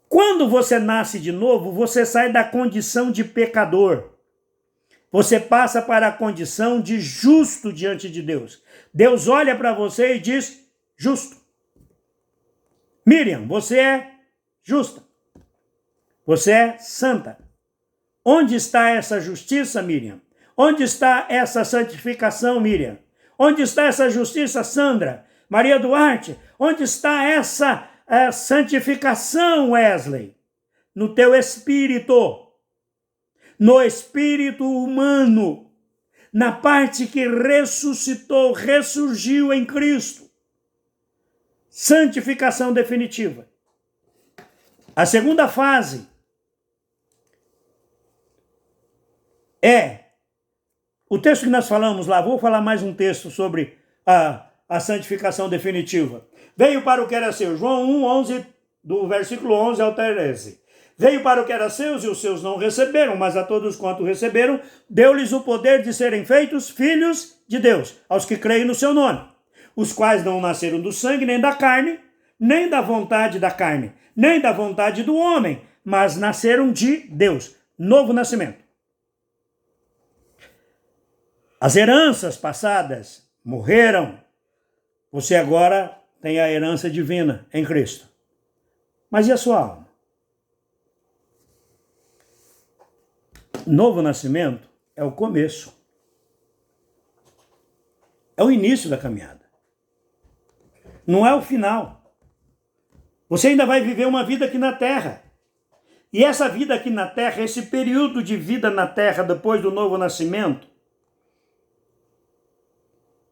Quando você nasce de novo, você sai da condição de pecador Você passa para a condição de justo diante de Deus. Deus olha para você e diz, justo. Miriam, você é justa. Você é santa. Onde está essa justiça, Miriam? Onde está essa santificação, Miriam? Onde está essa justiça, Sandra? Maria Duarte? Onde está essa santificação, Wesley? No teu espírito. No espírito humano. Na parte que ressuscitou, ressurgiu em Cristo. Santificação definitiva. A segunda fase é o texto que nós falamos lá. Vou falar mais um texto sobre a santificação definitiva. Veio para o que era seu. João 1, 11, do versículo 11 ao 13. Veio para o que era seus e os seus não receberam, mas a todos quanto receberam, deu-lhes o poder de serem feitos filhos de Deus, aos que creem no seu nome, os quais não nasceram do sangue, nem da carne, nem da vontade da carne, nem da vontade do homem, mas nasceram de Deus. Novo nascimento. As heranças passadas morreram. Você agora tem a herança divina em Cristo. Mas e a sua alma? Novo nascimento é o começo. É o início da caminhada. Não é o final. Você ainda vai viver uma vida aqui na terra. E essa vida aqui na terra, esse período de vida na terra depois do novo nascimento,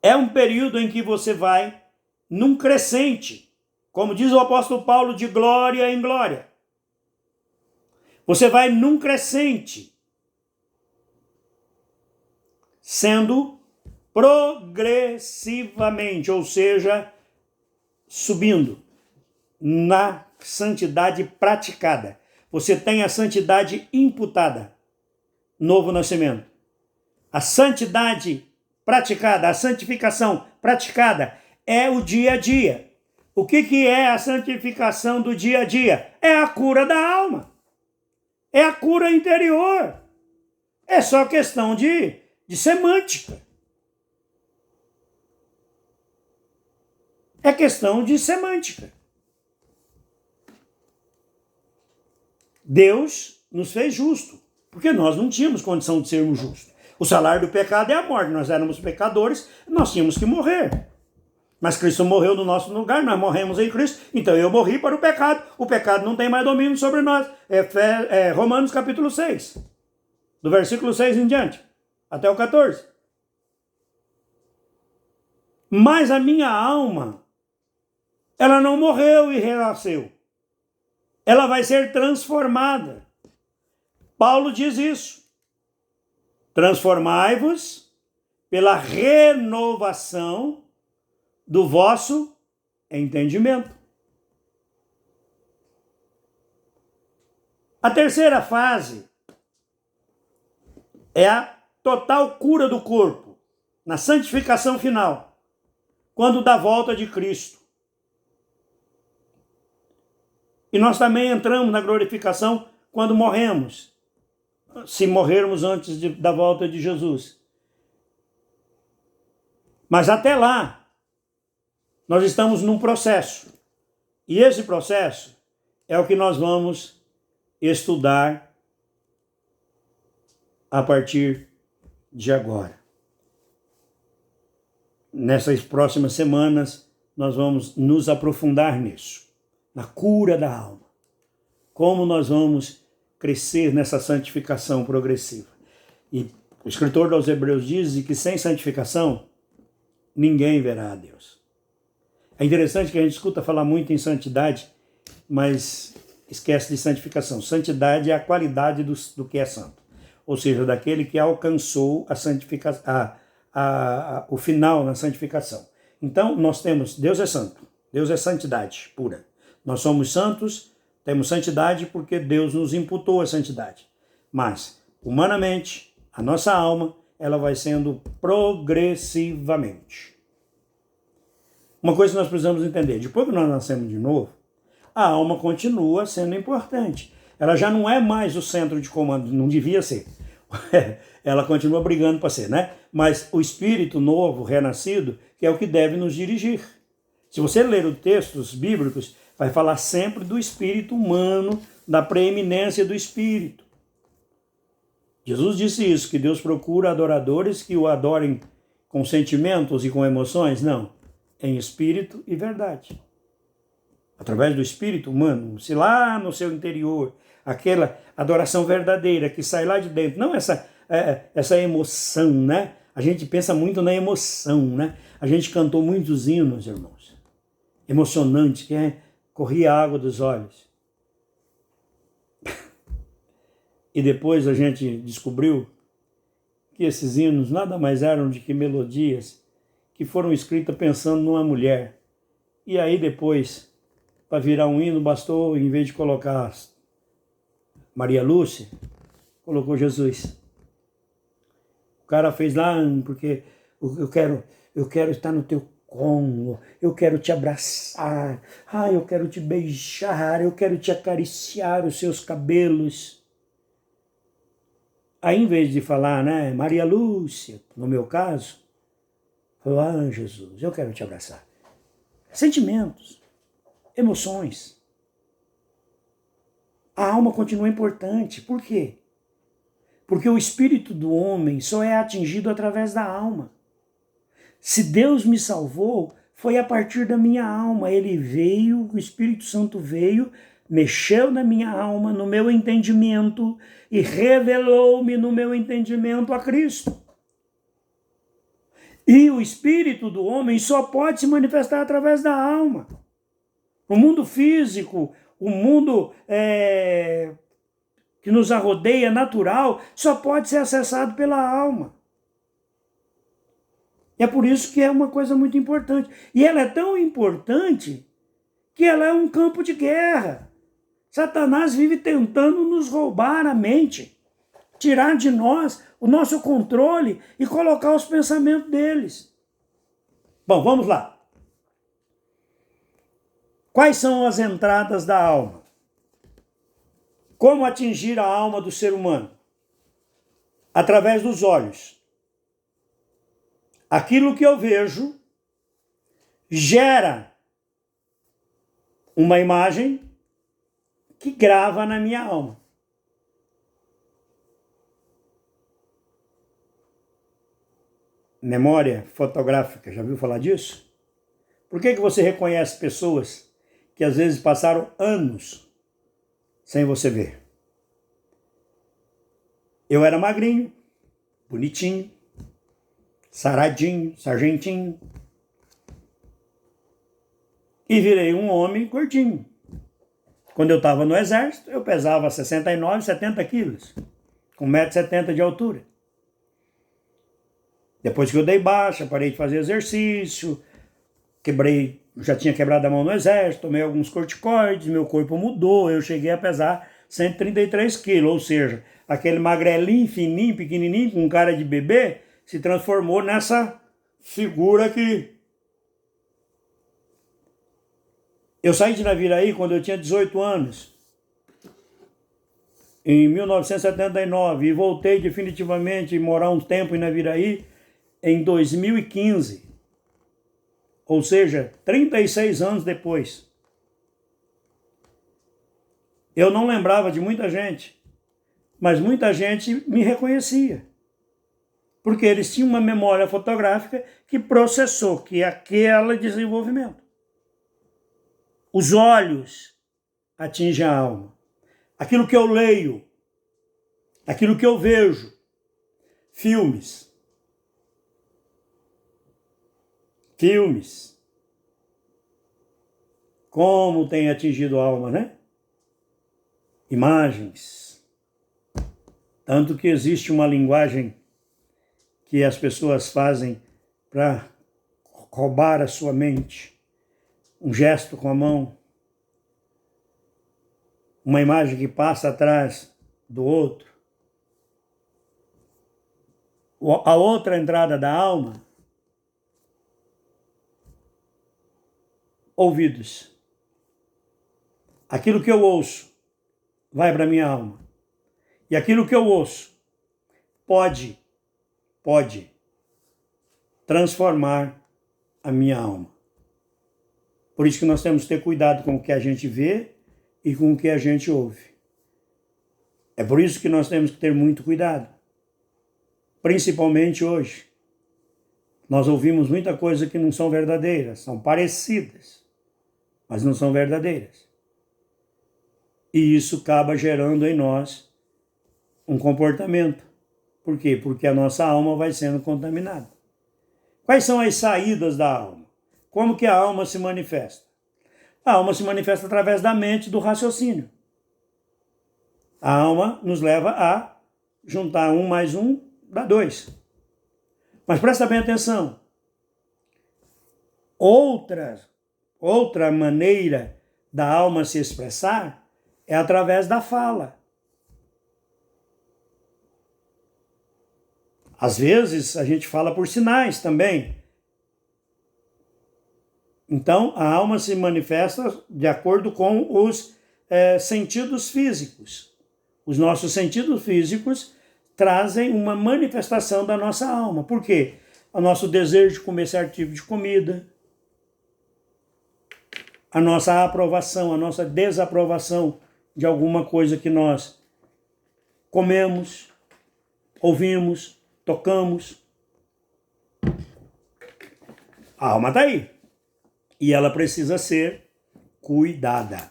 é um período em que você vai num crescente, como diz o apóstolo Paulo, de glória em glória. Você vai num crescente, sendo progressivamente, ou seja, subindo na santidade praticada. Você tem a santidade imputada, novo nascimento. A santidade praticada, a santificação praticada é o dia a dia. O que é a santificação do dia a dia? É a cura da alma. É a cura interior. É só questão de semântica. É questão de semântica. Deus nos fez justo, porque nós não tínhamos condição de sermos justos. O salário do pecado é a morte. Nós éramos pecadores, nós tínhamos que morrer. Mas Cristo morreu no nosso lugar, nós morremos em Cristo, então eu morri para o pecado não tem mais domínio sobre nós. Romanos capítulo 6, do versículo 6 em diante, até o 14. Mas a minha alma, ela não morreu e renasceu. Ela vai ser transformada. Paulo diz isso. Transformai-vos pela renovação do vosso entendimento. A terceira fase é a total cura do corpo, na santificação final, quando da volta de Cristo. E nós também entramos na glorificação quando morremos, se morrermos antes da volta de Jesus. Mas até lá, nós estamos num processo. E esse processo é o que nós vamos estudar a partir de agora. Nessas próximas semanas, nós vamos nos aprofundar nisso, na cura da alma. Como nós vamos crescer nessa santificação progressiva. E o escritor aos Hebreus diz que sem santificação, ninguém verá a Deus. É interessante que a gente escuta falar muito em santidade, mas esquece de santificação. Santidade é a qualidade do que é santo. Ou seja, daquele que alcançou a santificação, o final na santificação. Então, nós temos, Deus é santo. Deus é santidade pura. Nós somos santos, temos santidade porque Deus nos imputou a santidade. Mas, humanamente, a nossa alma, ela vai sendo progressivamente. Uma coisa que nós precisamos entender, depois que nós nascemos de novo, a alma continua sendo importante. Ela já não é mais o centro de comando, não devia ser. Ela continua brigando para ser, né? Mas o espírito novo, renascido, que é o que deve nos dirigir. Se você ler os textos bíblicos, vai falar sempre do espírito humano, da preeminência do espírito. Jesus disse isso, que Deus procura adoradores que o adorem com sentimentos e com emoções? Não, em espírito e verdade. Através do espírito humano, se lá no seu interior, aquela adoração verdadeira que sai lá de dentro, não essa emoção, né? A gente pensa muito na emoção, né? A gente cantou muitos hinos, irmãos, emocionantes, que corria a água dos olhos. E depois a gente descobriu que esses hinos nada mais eram do que melodias que foram escritas pensando numa mulher. E aí depois, para virar um hino, bastou, em vez de colocar Maria Lúcia, colocou Jesus. O cara fez lá, porque eu quero estar no teu colo, eu quero te abraçar, eu quero te beijar, eu quero te acariciar os seus cabelos. Aí, em vez de falar, né, Maria Lúcia, no meu caso, falou, Jesus, eu quero te abraçar. Sentimentos, emoções. A alma continua importante. Por quê? Porque o espírito do homem só é atingido através da alma. Se Deus me salvou, foi a partir da minha alma. Ele veio, o Espírito Santo veio, mexeu na minha alma, no meu entendimento e revelou-me no meu entendimento a Cristo. E o espírito do homem só pode se manifestar através da alma. O mundo físico, o mundo que nos rodeia, natural, só pode ser acessado pela alma. É por isso que é uma coisa muito importante. E ela é tão importante que ela é um campo de guerra. Satanás vive tentando nos roubar a mente, tirar de nós o nosso controle e colocar os pensamentos deles. Bom, vamos lá. Quais são as entradas da alma? Como atingir a alma do ser humano? Através dos olhos. Aquilo que eu vejo gera uma imagem que grava na minha alma. Memória fotográfica, já ouviu falar disso? Por que você reconhece pessoas que às vezes passaram anos sem você ver? Eu era magrinho, bonitinho, saradinho, sargentinho, e virei um homem gordinho. Quando eu estava no exército, eu pesava 69, 70 quilos, com 1,70 m de altura. Depois que eu dei baixa, parei de fazer exercício, já tinha quebrado a mão no exército, tomei alguns corticoides, meu corpo mudou, eu cheguei a pesar 133 quilos, ou seja, aquele magrelinho, fininho, pequenininho, com cara de bebê, se transformou nessa figura aqui. Eu saí de Naviraí quando eu tinha 18 anos, em 1979, e voltei definitivamente a morar um tempo em Naviraí em 2015, ou seja, 36 anos depois. Eu não lembrava de muita gente, mas muita gente me reconhecia, porque eles tinham uma memória fotográfica que processou que aquele desenvolvimento. Os olhos atingem a alma. Aquilo que eu leio, aquilo que eu vejo, filmes, como tem atingido a alma, né? Imagens. Tanto que existe uma linguagem que as pessoas fazem para roubar a sua mente. Um gesto com a mão, uma imagem que passa atrás do outro. A outra entrada da alma, ouvidos. Aquilo que eu ouço vai para a minha alma. E aquilo que eu ouço pode transformar a minha alma. Por isso que nós temos que ter cuidado com o que a gente vê e com o que a gente ouve. É por isso que nós temos que ter muito cuidado. Principalmente hoje. Nós ouvimos muita coisa que não são verdadeiras, são parecidas, mas não são verdadeiras. E isso acaba gerando em nós um comportamento. Por quê? Porque a nossa alma vai sendo contaminada. Quais são as saídas da alma? Como que a alma se manifesta? A alma se manifesta através da mente, do raciocínio. A alma nos leva a juntar 1 mais 1 dá 2. Mas presta bem atenção. Outra maneira da alma se expressar é através da fala. Às vezes a gente fala por sinais também. Então a alma se manifesta de acordo com os sentidos físicos. Os nossos sentidos físicos trazem uma manifestação da nossa alma. Por quê? O nosso desejo de comer certo tipo de comida, a nossa aprovação, a nossa desaprovação de alguma coisa que nós comemos, ouvimos, tocamos. A alma está aí. E ela precisa ser cuidada.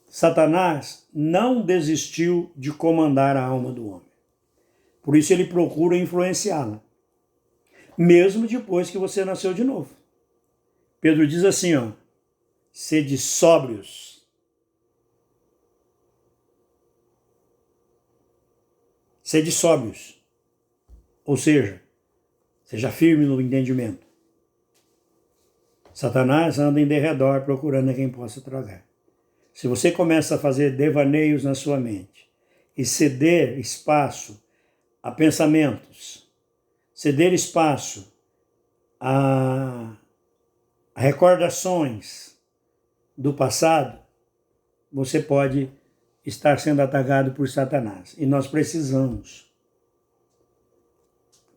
Satanás não desistiu de comandar a alma do homem. Por isso ele procura influenciá-la. Mesmo depois que você nasceu de novo. Pedro diz assim, sede sóbrios. Sede sóbrios. Ou seja, seja firme no entendimento. Satanás anda em derredor procurando a quem possa tragar. Se você começa a fazer devaneios na sua mente e ceder espaço a pensamentos, ceder espaço a recordações do passado, você pode estar sendo atacado por Satanás. E nós precisamos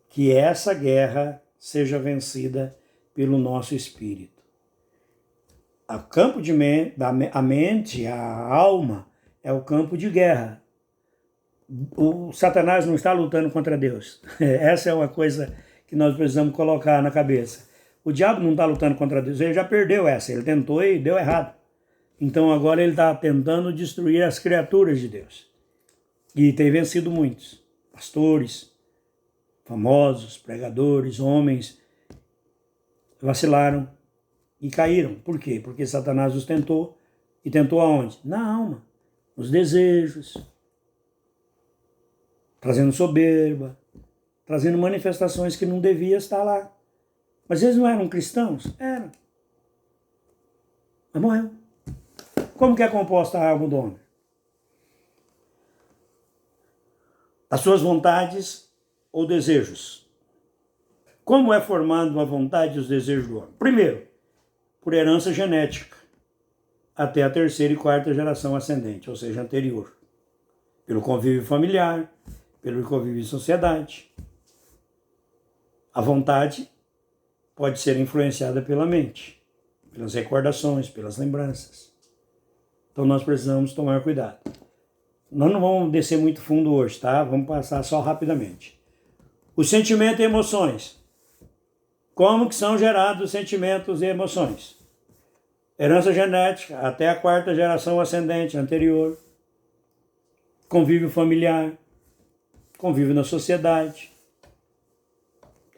que essa guerra seja vencida pelo nosso espírito. O campo a mente, a alma, é o campo de guerra. O Satanás não está lutando contra Deus. Essa é uma coisa que nós precisamos colocar na cabeça. O diabo não está lutando contra Deus, ele já perdeu essa, ele tentou e deu errado. Então agora ele está tentando destruir as criaturas de Deus. E tem vencido muitos. Pastores, famosos, pregadores, homens, vacilaram e caíram. Por quê? Porque Satanás os tentou. E tentou aonde? Na alma, nos desejos, trazendo soberba, trazendo manifestações que não devia estar lá. Mas eles não eram cristãos? Eram. Mas morreu. Como que é composta a alma do homem? Das suas vontades ou desejos. Como é formado a vontade e os desejos do homem? Primeiro, por herança genética, até a 3ª e 4ª geração ascendente, ou seja, anterior. Pelo convívio familiar, pelo convívio em sociedade. A vontade pode ser influenciada pela mente, pelas recordações, pelas lembranças. Então nós precisamos tomar cuidado. Nós não vamos descer muito fundo hoje, tá? Vamos passar só rapidamente. Os sentimentos e emoções. Como que são gerados os sentimentos e emoções? Herança genética, até a 4ª geração ascendente, anterior. Convívio familiar, convívio na sociedade.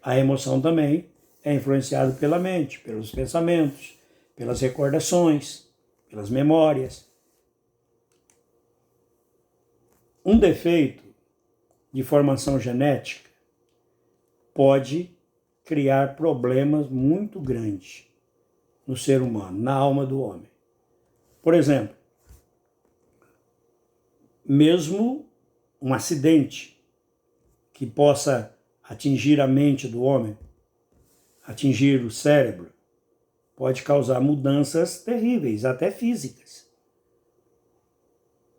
A emoção também é influenciada pela mente, pelos pensamentos, pelas recordações, pelas memórias. Um defeito de formação genética pode criar problemas muito grandes no ser humano, na alma do homem. Por exemplo, mesmo um acidente que possa atingir a mente do homem, atingir o cérebro, pode causar mudanças terríveis, até físicas.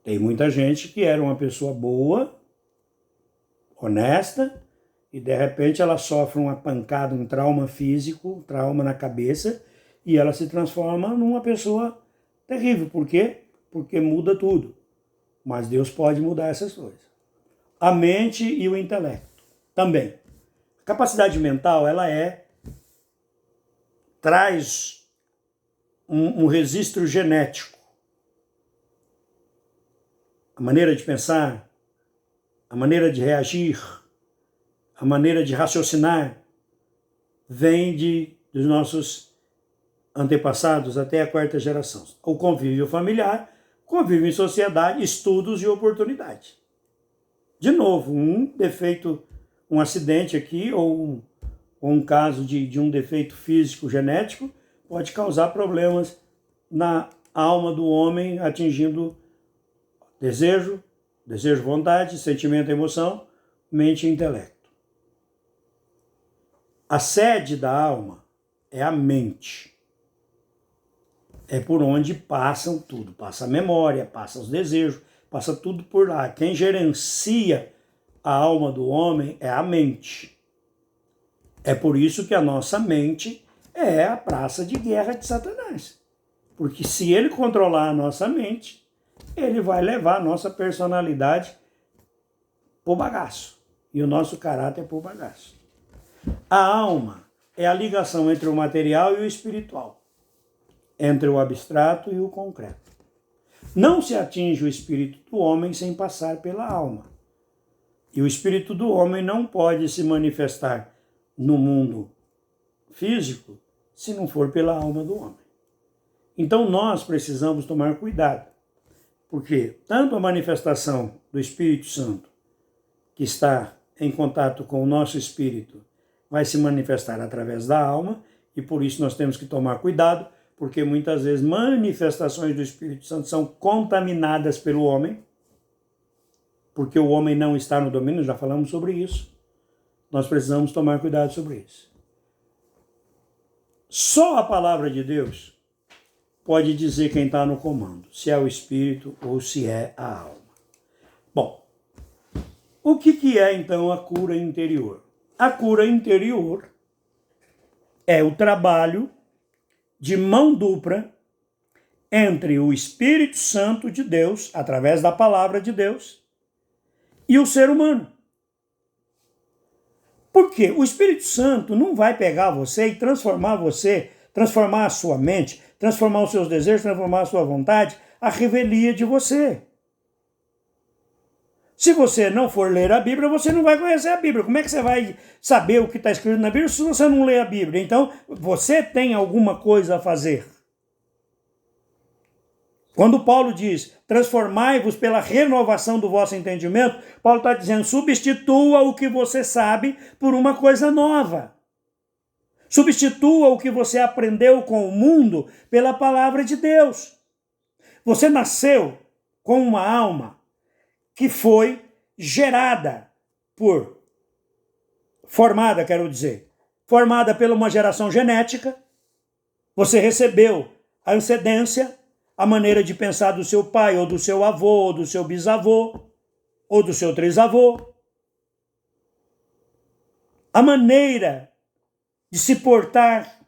Tem muita gente que era uma pessoa boa honesta, e de repente ela sofre uma pancada, um trauma físico, um trauma na cabeça, e ela se transforma numa pessoa terrível. Por quê? Porque muda tudo. Mas Deus pode mudar essas coisas. A mente e o intelecto também. A capacidade mental, ela traz um registro genético. A maneira de pensar, a maneira de reagir, a maneira de raciocinar, vem dos nossos antepassados até a quarta geração. O convívio familiar, convívio em sociedade, estudos e oportunidade. De novo, um defeito, um acidente aqui, ou um caso de um defeito físico genético, pode causar problemas na alma do homem, atingindo desejo, vontade, sentimento, emoção, mente e intelecto. A sede da alma é a mente. É por onde passam tudo. Passa a memória, passa os desejos, passa tudo por lá. Quem gerencia a alma do homem é a mente. É por isso que a nossa mente é a praça de guerra de Satanás. Porque se ele controlar a nossa mente, ele vai levar a nossa personalidade pro bagaço. E o nosso caráter pro bagaço. A alma é a ligação entre o material e o espiritual. Entre o abstrato e o concreto. Não se atinge o espírito do homem sem passar pela alma. E o espírito do homem não pode se manifestar no mundo físico se não for pela alma do homem. Então nós precisamos tomar cuidado, porque tanto a manifestação do Espírito Santo, que está em contato com o nosso espírito, vai se manifestar através da alma, e por isso nós temos que tomar cuidado, porque muitas vezes manifestações do Espírito Santo são contaminadas pelo homem, porque o homem não está no domínio, já falamos sobre isso. Nós precisamos tomar cuidado sobre isso. Só a palavra de Deus pode dizer quem está no comando, se é o Espírito ou se é a alma. Bom, o que é então a cura interior? A cura interior é o trabalho de mão dupla entre o Espírito Santo de Deus, através da palavra de Deus, e o ser humano. Por quê? O Espírito Santo não vai pegar você e transformar a sua mente, transformar os seus desejos, transformar a sua vontade, a revelia de você. Se você não for ler a Bíblia, você não vai conhecer a Bíblia. Como é que você vai saber o que está escrito na Bíblia se você não lê a Bíblia? Então, você tem alguma coisa a fazer. Quando Paulo diz, transformai-vos pela renovação do vosso entendimento, Paulo está dizendo, substitua o que você sabe por uma coisa nova. Substitua o que você aprendeu com o mundo pela palavra de Deus. Você nasceu com uma alma que foi formada pela uma geração genética. Você recebeu a ascendência, a maneira de pensar do seu pai, ou do seu avô, ou do seu bisavô, ou do seu trisavô. A maneira de se portar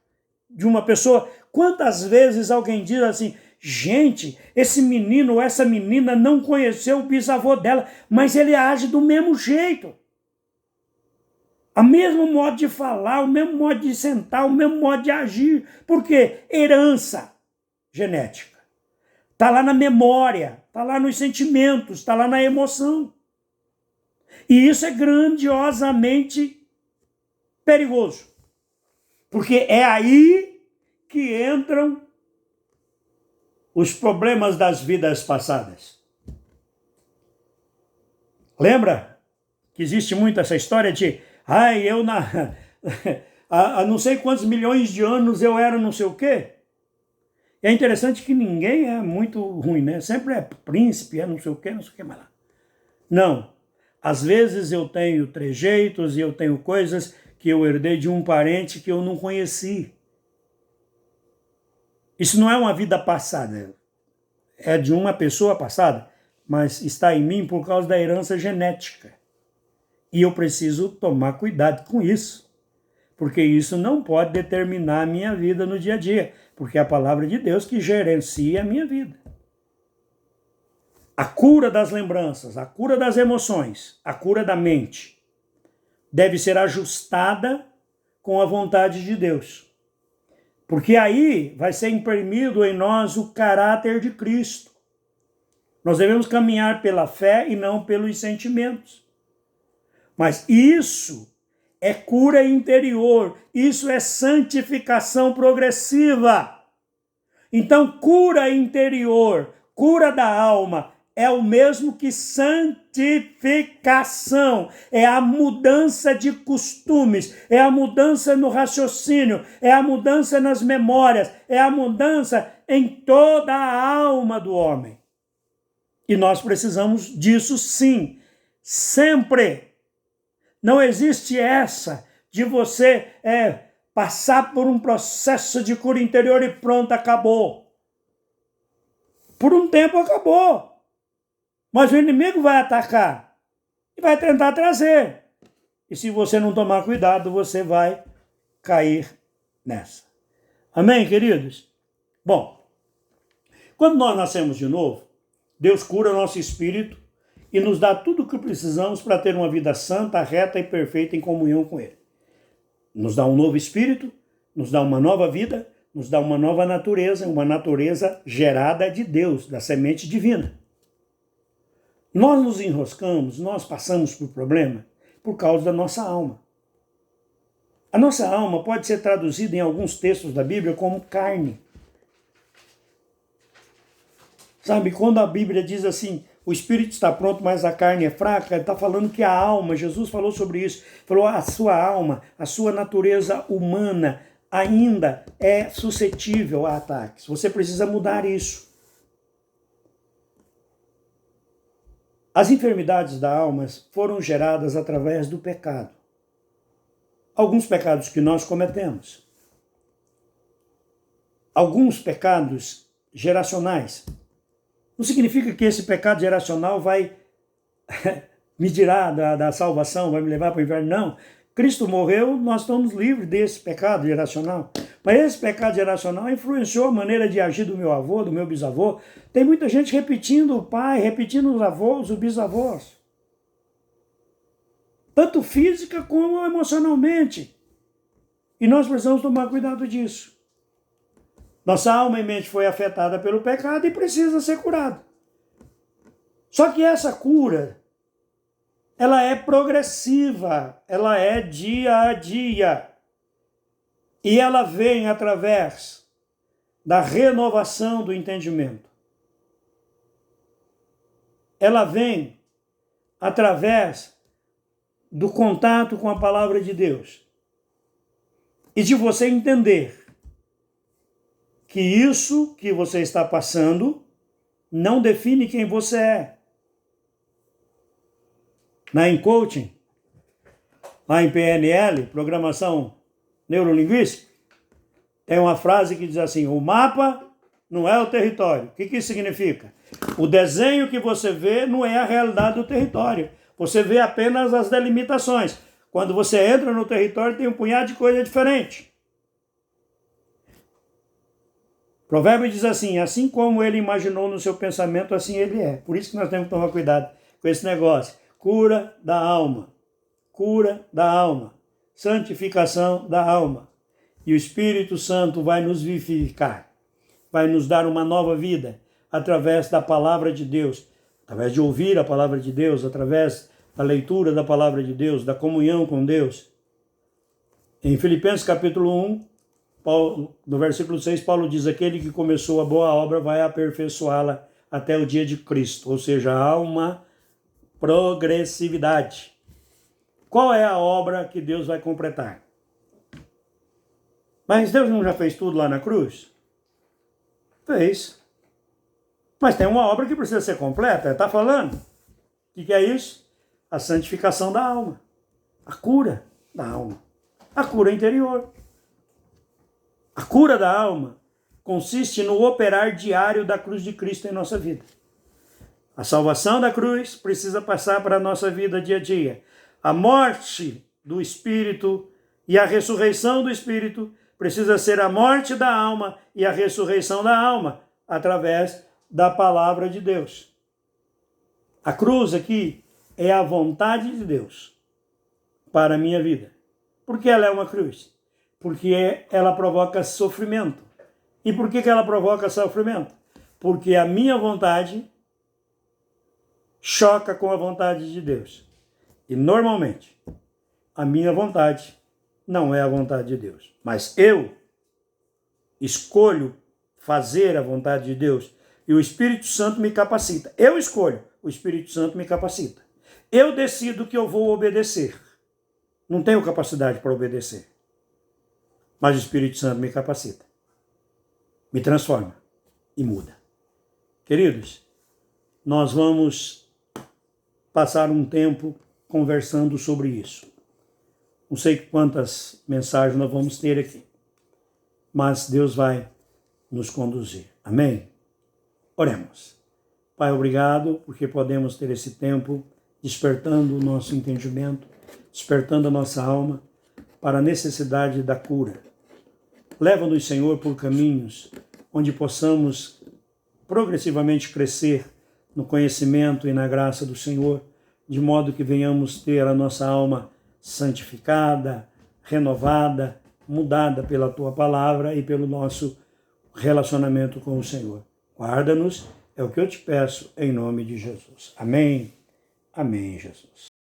de uma pessoa. Quantas vezes alguém diz assim, gente, esse menino ou essa menina não conheceu o bisavô dela, mas ele age do mesmo jeito. O mesmo modo de falar, o mesmo modo de sentar, o mesmo modo de agir. Por quê? Herança genética. Está lá na memória, está lá nos sentimentos, está lá na emoção. E isso é grandiosamente perigoso. Porque é aí que entram os problemas das vidas passadas. Lembra que existe muito essa história de há não sei quantos milhões de anos eu era não sei o quê? É interessante que ninguém é muito ruim, né? Sempre é príncipe, é não sei o quê mais lá. Não. Às vezes eu tenho trejeitos e eu tenho coisas que eu herdei de um parente que eu não conheci. Isso não é uma vida passada. É de uma pessoa passada, mas está em mim por causa da herança genética. E eu preciso tomar cuidado com isso, porque isso não pode determinar a minha vida no dia a dia, porque é a palavra de Deus que gerencia a minha vida. A cura das lembranças, a cura das emoções, a cura da mente deve ser ajustada com a vontade de Deus. Porque aí vai ser imprimido em nós o caráter de Cristo. Nós devemos caminhar pela fé e não pelos sentimentos. Mas isso é cura interior, isso é santificação progressiva. Então, cura interior, cura da alma, é o mesmo que santificação, é a mudança de costumes, é a mudança no raciocínio, é a mudança nas memórias, é a mudança em toda a alma do homem. E nós precisamos disso sim, sempre. Não existe essa de você passar por um processo de cura interior e pronto, acabou. Por um tempo acabou. Mas o inimigo vai atacar e vai tentar trazer. E se você não tomar cuidado, você vai cair nessa. Amém, queridos? Bom, quando nós nascemos de novo, Deus cura nosso espírito e nos dá tudo o que precisamos para ter uma vida santa, reta e perfeita em comunhão com Ele. Nos dá um novo espírito, nos dá uma nova vida, nos dá uma nova natureza, uma natureza gerada de Deus, da semente divina. Nós nos enroscamos, nós passamos por problema por causa da nossa alma. A nossa alma pode ser traduzida em alguns textos da Bíblia como carne. Sabe, quando a Bíblia diz assim, o espírito está pronto, mas a carne é fraca, ele está falando que a alma, Jesus falou sobre isso, falou a sua alma, a sua natureza humana ainda é suscetível a ataques. Você precisa mudar isso. As enfermidades da alma foram geradas através do pecado. Alguns pecados que nós cometemos. Alguns pecados geracionais. Não significa que esse pecado geracional vai me tirar da salvação, vai me levar para o inferno. Não. Cristo morreu, nós estamos livres desse pecado geracional. Mas esse pecado geracional influenciou a maneira de agir do meu avô, do meu bisavô. Tem muita gente repetindo o pai, repetindo os avós, os bisavós. Tanto física como emocionalmente. E nós precisamos tomar cuidado disso. Nossa alma e mente foi afetada pelo pecado e precisa ser curada. Só que essa cura, ela é progressiva, ela é dia a dia. E ela vem através da renovação do entendimento. Ela vem através do contato com a palavra de Deus. E de você entender que isso que você está passando não define quem você é. Lá em coaching, lá em PNL, programação neurolinguística, tem uma frase que diz assim, o mapa não é o território. O que isso significa? O desenho que você vê não é a realidade do território. Você vê apenas as delimitações. Quando você entra no território, tem um punhado de coisa diferente. Provérbio diz assim como ele imaginou no seu pensamento, assim ele é. Por isso que nós temos que tomar cuidado com esse negócio. Cura da alma. Cura da alma. Santificação da alma. E o Espírito Santo vai nos vivificar. Vai nos dar uma nova vida através da palavra de Deus. Através de ouvir a palavra de Deus, através da leitura da palavra de Deus, da comunhão com Deus. Em Filipenses capítulo 1, Paulo, no versículo 6, Paulo diz, aquele que começou a boa obra vai aperfeiçoá-la até o dia de Cristo. Ou seja, há uma progressividade. Qual é a obra que Deus vai completar? Mas Deus não já fez tudo lá na cruz? Fez. Mas tem uma obra que precisa ser completa, está falando? O que é isso? A santificação da alma. A cura da alma. A cura interior. A cura da alma consiste no operar diário da cruz de Cristo em nossa vida. A salvação da cruz precisa passar para a nossa vida dia a dia. A morte do espírito e a ressurreição do espírito precisa ser a morte da alma e a ressurreição da alma através da palavra de Deus. A cruz aqui é a vontade de Deus para a minha vida. Por que ela é uma cruz? Porque ela provoca sofrimento. E por que ela provoca sofrimento? Porque a minha vontade choca com a vontade de Deus. E normalmente, a minha vontade não é a vontade de Deus. Mas eu escolho fazer a vontade de Deus e o Espírito Santo me capacita. Eu escolho, o Espírito Santo me capacita. Eu decido que eu vou obedecer. Não tenho capacidade para obedecer. Mas o Espírito Santo me capacita. Me transforma e muda. Queridos, nós vamos passar um tempo conversando sobre isso. Não sei quantas mensagens nós vamos ter aqui, mas Deus vai nos conduzir. Amém? Oremos. Pai, obrigado porque podemos ter esse tempo despertando o nosso entendimento, despertando a nossa alma para a necessidade da cura. Leva-nos, Senhor, por caminhos onde possamos progressivamente crescer no conhecimento e na graça do Senhor, de modo que venhamos ter a nossa alma santificada, renovada, mudada pela Tua palavra e pelo nosso relacionamento com o Senhor. Guarda-nos, é o que eu te peço, em nome de Jesus. Amém. Amém, Jesus.